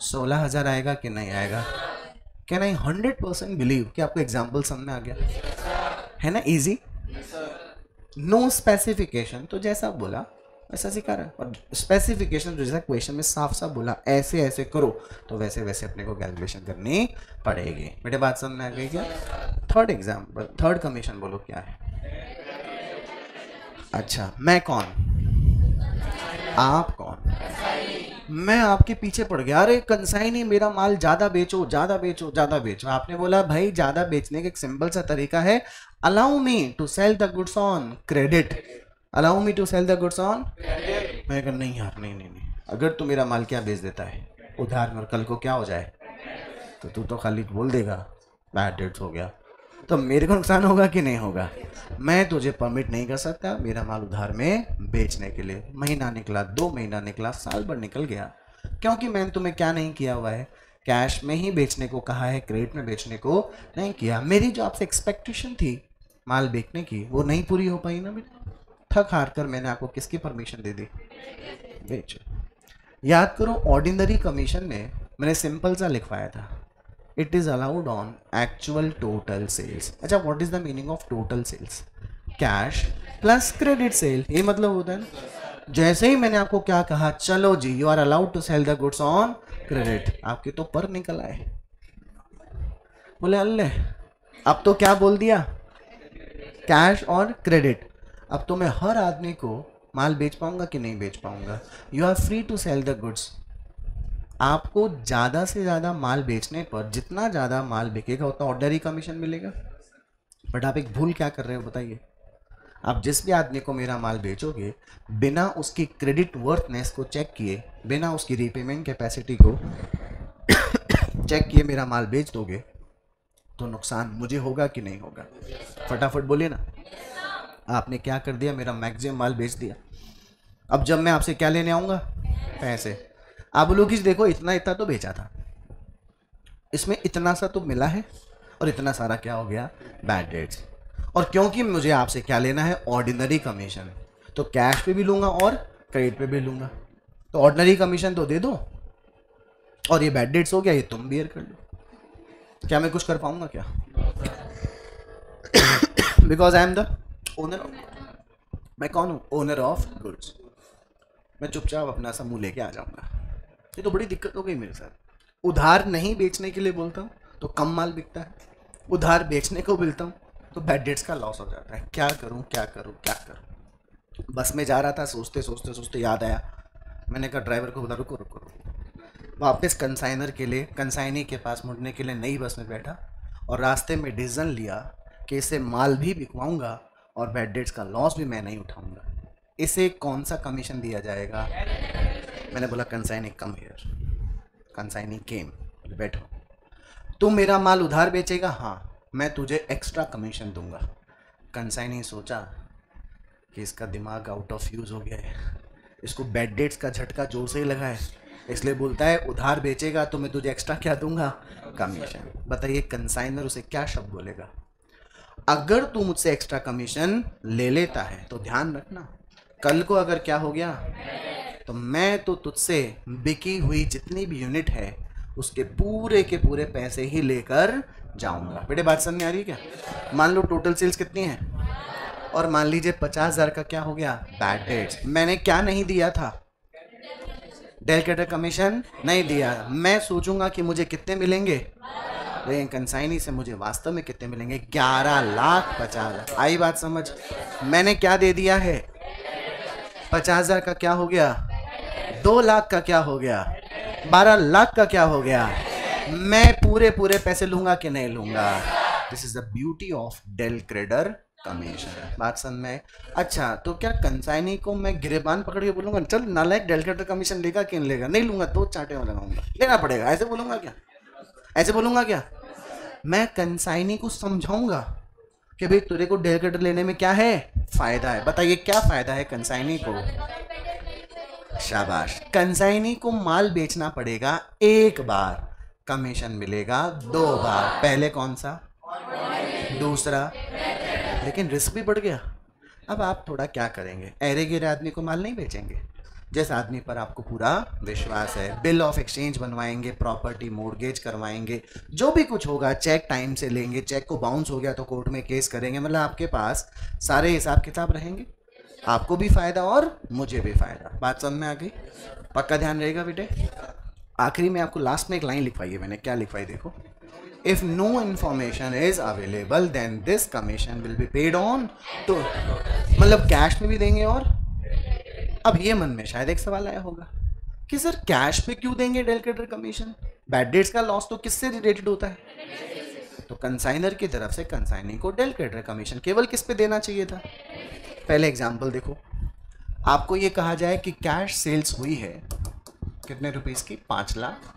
16,000 आएगा कि नहीं आएगा? कैन आई 100% बिलीव कि आपको एग्जाम्पल समझ में आ गया है ना? इजी, नो स्पेसिफिकेशन, तो जैसा बोला वैसा सिखा रहा है, और स्पेसिफिकेशन तो जैसा क्वेश्चन में साफ साफ बोला ऐसे ऐसे करो, तो वैसे वैसे अपने को कैलकुलेशन करनी पड़ेगी। बेटे बात समझ में आ गई क्या? थर्ड एग्जाम्पल, थर्ड कमीशन बोलो क्या है? अच्छा, मैं कौन, आप कौन? मैं आपके पीछे पड़ गया, अरे कंसाइनी मेरा माल ज्यादा बेचो ज्यादा बेचो ज्यादा बेचो। आपने बोला भाई ज्यादा बेचने का एक सिंपल सा तरीका है, allow me to sell the goods on credit, allow me to sell the goods on credit. मैं कहा नहीं यार, नहीं नहीं नहीं, अगर तू मेरा माल क्या बेच देता है उधार में, और कल को क्या हो जाए तो तू तो खाली बोल देगा बैड डेट्स हो गया, तो मेरे को नुकसान होगा कि नहीं होगा? मैं तुझे परमिट नहीं कर सकता मेरा माल उधार में बेचने के लिए। महीना निकला, 2 महीना निकला, साल भर निकल गया, क्योंकि मैंने तुम्हें क्या नहीं किया हुआ है? कैश में ही बेचने को कहा है, क्रेडिट में बेचने को नहीं किया। मेरी जो आपसे एक्सपेक्टेशन थी माल बेचने की, वो नहीं पूरी हो पाई ना बेटा। थक हार कर मैंने आपको किसकी परमिशन दे दी? बेचो। याद करो, ऑर्डिनरी कमीशन में मैंने सिंपल सा लिखवाया था, it is allowed on actual total sales. अच्छा, what is the meaning of total sales? Cash plus credit sale, ये मतलब होता है ना। जैसे ही मैंने आपको क्या कहा, चलो जी you are allowed to sell the goods on credit, आपके तो पर निकल आए। बोले अल्ले, अब तो क्या बोल दिया? कैश और क्रेडिट। अब तो मैं हर आदमी को माल बेच पाऊंगा कि नहीं बेच पाऊंगा? You are free to sell the goods. आपको ज़्यादा से ज़्यादा माल बेचने पर जितना ज़्यादा माल बिकेगा उतना ऑर्डनरी कमीशन मिलेगा। बट आप एक भूल क्या कर रहे हो बताइए? आप जिस भी आदमी को मेरा माल बेचोगे, बिना उसकी क्रेडिट वर्थनेस को चेक किए, बिना उसकी रीपेमेंट कैपेसिटी को चेक किए मेरा माल बेच दोगे, तो नुकसान मुझे होगा कि नहीं होगा? फटाफट बोलिए ना। आपने क्या कर दिया? मेरा मैक्सिमम माल बेच दिया। अब जब मैं आपसे क्या लेने आऊँगा? पैसे। आप बोलोगे कि देखो इतना इतना तो बेचा था, इसमें इतना सा तो मिला है, और इतना सारा क्या हो गया? Bad debts. और क्योंकि मुझे आपसे क्या लेना है? ऑर्डिनरी कमीशन, तो कैश पे भी लूँगा और क्रेडिट पे भी लूँगा। तो ऑर्डिनरी कमीशन तो दे दो, और ये बैड डेट्स हो गया, ये तुम बियर कर लो। क्या मैं कुछ कर पाऊँगा क्या? Because I am the owner. मैं कौन हूँ? Owner of goods. मैं चुपचाप अपना सा मुँह लेके आ जाऊँगा। ये तो बड़ी दिक्कत हो गई मेरे साथ। उधार नहीं बेचने के लिए बोलता हूँ तो कम माल बिकता है, उधार बेचने को बोलता हूँ तो बैड डेट्स का लॉस हो जाता है। क्या करूँ क्या करूँ क्या करूँ? बस में जा रहा था, सोचते सोचते सोचते याद आया, मैंने कहा ड्राइवर को बता रुको रुको रुको। वापस कंसाइनर के लिए, कंसाइनी के पास मुड़ने के लिए नई बस में बैठा, और रास्ते में डिसीजन लिया कि इसे माल भी बिकवाऊँगा और बैड डेट्स का लॉस भी मैं नहीं उठाऊँगा। इसे कौन सा कमीशन दिया जाएगा? मैंने बोला कंसाइनी कम हियर। कंसाइनी केम, बैठो। तू मेरा माल उधार बेचेगा? हाँ, मैं तुझे एक्स्ट्रा कमीशन दूंगा। कंसाइनी सोचा कि इसका दिमाग आउट ऑफ यूज़ हो गया है, इसको बैड डेट्स का झटका जोर से ही लगा है, इसलिए बोलता है उधार बेचेगा तो मैं तुझे एक्स्ट्रा क्या दूंगा? कमीशन। बताइए कंसाइनर उसे क्या शब्द बोलेगा? अगर तू मुझसे एक्स्ट्रा कमीशन ले लेता है तो ध्यान रखना, कल को अगर क्या हो गया तो मैं तो तुझसे बिकी हुई जितनी भी यूनिट है उसके पूरे के पूरे पैसे ही लेकर जाऊंगा। बेटे बात समझ में आ रही है क्या? मान लो टोटल सेल्स कितनी है, और मान लीजिए 50,000 का क्या हो गया? Bad debts. मैंने क्या नहीं दिया था? डेलिकेटर कमीशन नहीं दिया। मैं सोचूंगा कि मुझे कितने मिलेंगे, लेकिन कंसाइनी से मुझे वास्तव में कितने मिलेंगे? 11,50,000। आई बात समझ? मैंने क्या दे दिया है? 50,000 का क्या हो गया? 2 लाख का क्या हो गया? 12 लाख का क्या हो गया? मैं पूरे पूरे पैसे लूंगा कि नहीं लूंगा? This is the beauty of del credere commission. बात समझ में? अच्छा, तो क्या कंसाइनी को मैं गिरेबान पकड़ के बोलूंगा चल नालायक डेलिकेटर कमीशन लेगा कि नहीं लेगा? नहीं लूंगा, तो चाटे में लगाऊंगा, लेना पड़ेगा। ऐसे बोलूंगा क्या? ऐसे बोलूंगा क्या? मैं कंसाइनी को समझाऊंगा कि भाई तेरे को डेलिकेटर लेने में क्या है? फायदा है। बताइए क्या फायदा है कंसाइनी को? शाबाश। कंसाइनी को माल बेचना पड़ेगा 1 बार, कमीशन मिलेगा 2 बार। पहले कौन सा? दूसरा। लेकिन रिस्क भी बढ़ गया। अब आप थोड़ा क्या करेंगे, अरे गिरे आदमी को माल नहीं बेचेंगे। जिस आदमी पर आपको पूरा विश्वास है, बिल ऑफ एक्सचेंज बनवाएंगे, प्रॉपर्टी मोर्गेज करवाएंगे, जो भी कुछ होगा, चेक टाइम से लेंगे, चेक को बाउंस हो गया तो कोर्ट में केस करेंगे, मतलब आपके पास सारे हिसाब किताब रहेंगे, आपको भी फायदा और मुझे भी फायदा। बात समझ में आ गई? पक्का ध्यान रहेगा बेटे। आखिरी में आपको लास्ट में एक लाइन लिखवाई है मैंने, क्या लिखवाई देखो, if no information is available then this commission will be paid on, तो मतलब कैश में भी देंगे। और अब ये मन में शायद एक सवाल आया होगा कि सर कैश पे क्यों देंगे del creditor commission, bad debts का लॉस तो किससे रिलेटेड होता है? तो कंसाइनर की तरफ से कंसाइनी को डेल क्रेडिटर कमीशन केवल किस पे देना चाहिए था? पहले एग्जांपल देखो, आपको ये कहा जाए कि कैश सेल्स हुई है कितने रुपीस की, 5 लाख,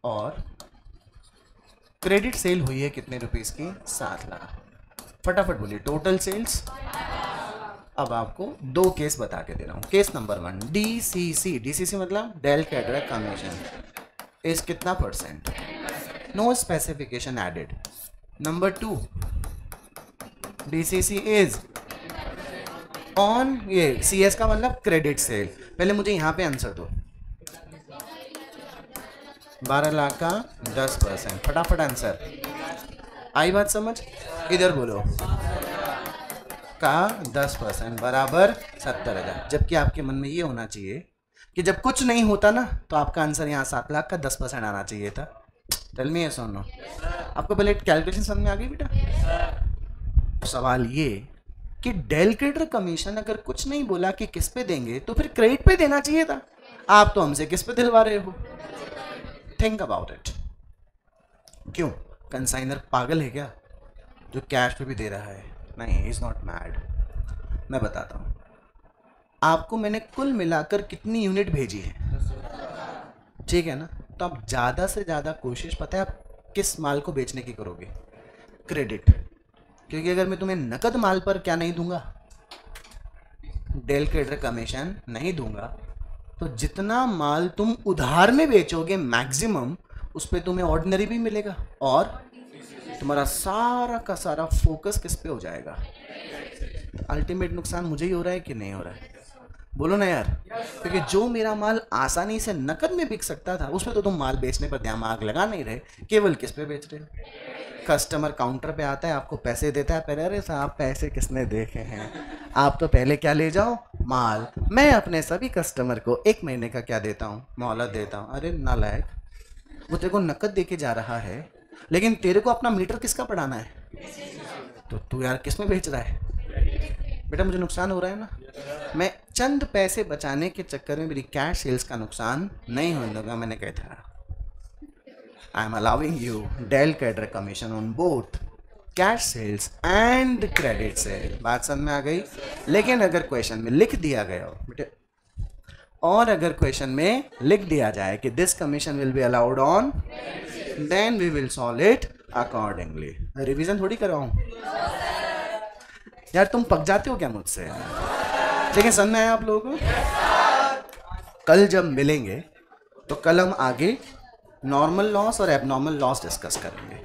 और क्रेडिट सेल हुई है कितने रुपीस की, 7 लाख। फटाफट बोलिए टोटल सेल्स। अब आपको 2 केस बता के दे रहा हूं। केस नंबर 1, डीसीसी, डीसीसी मतलब डेल क्रेडिटर कमीशन इज कितना percent, no specification added. Number 2, DCC is on, ये सीएस का मतलब क्रेडिट सेल। पहले मुझे यहां पे आंसर दो, 12 लाख का 10%, फटाफट आंसर। आई बात समझ? इधर बोलो, का 10% बराबर 70,000। जबकि आपके मन में ये होना चाहिए कि जब कुछ नहीं होता ना तो आपका आंसर यहाँ 7 लाख का 10% आना चाहिए था। टेल मी यस और नो। आपको पहले कैलकुलेशन समझ में आ गई बेटा? सवाल ये कि डेल क्रेडिटर कमीशन अगर कुछ नहीं बोला कि किस पे देंगे तो फिर क्रेडिट पे देना चाहिए था। आप तो हमसे किस पे दिलवा रहे हो? Think about it. क्यों कंसाइनर पागल है क्या जो कैश पे भी दे रहा है? नहीं, इज नॉट मैड। मैं बताता हूं आपको, मैंने कुल मिलाकर कितनी यूनिट भेजी है, ठीक है ना? तो आप ज़्यादा से ज़्यादा कोशिश, पता है आप किस माल को बेचने की करोगे? क्रेडिट। क्योंकि अगर मैं तुम्हें नकद माल पर क्या नहीं दूंगा, डेल क्रेडिटर कमीशन नहीं दूंगा, तो जितना माल तुम उधार में बेचोगे मैक्सिमम, उस पर तुम्हें ऑर्डिनरी भी मिलेगा और तुम्हारा सारा का सारा फोकस किस पे हो जाएगा? अल्टीमेट नुकसान मुझे ही हो रहा है कि नहीं हो रहा है? बोलो ना यार। क्योंकि जो मेरा माल आसानी से नकद में बिक सकता था उस पर तो तुम माल बेचने पर दिमाग लगा नहीं रहे, केवल किस पे बेच रहे हो? कस्टमर काउंटर पे आता है, आपको पैसे देता है, पहले अरे साहब पैसे किसने देखे हैं, आप तो पहले क्या ले जाओ, माल। मैं अपने सभी कस्टमर को 1 महीने का क्या देता हूँ, मोहलत देता हूँ। अरे नालायक, वो तेरे को नकद दे के जा रहा है लेकिन तेरे को अपना मीटर किसका पढ़ाना है? तो तू यार किस में बेच रहा है? बेटा मुझे नुकसान हो रहा है ना। मैं चंद पैसे बचाने के चक्कर में मेरी कैश सेल्स का नुकसान नहीं होने दूंगा। मैंने कहा था I am allowing you del creditor commission on both cash sales and credit sale. बात समझ में आ गई? लेकिन अगर क्वेश्चन में लिख दिया गया हो बेटे, और अगर क्वेश्चन में लिख दिया जाए कि this commission will be allowed on, then we will solve it accordingly. Revision थोड़ी कराऊं यार, तुम पक जाते हो क्या मुझसे? लेकिन समझ में आया आप लोगों को? कल जब मिलेंगे तो कल हम आगे नॉर्मल लॉस और एबनॉर्मल लॉस डिस्कस करेंगे।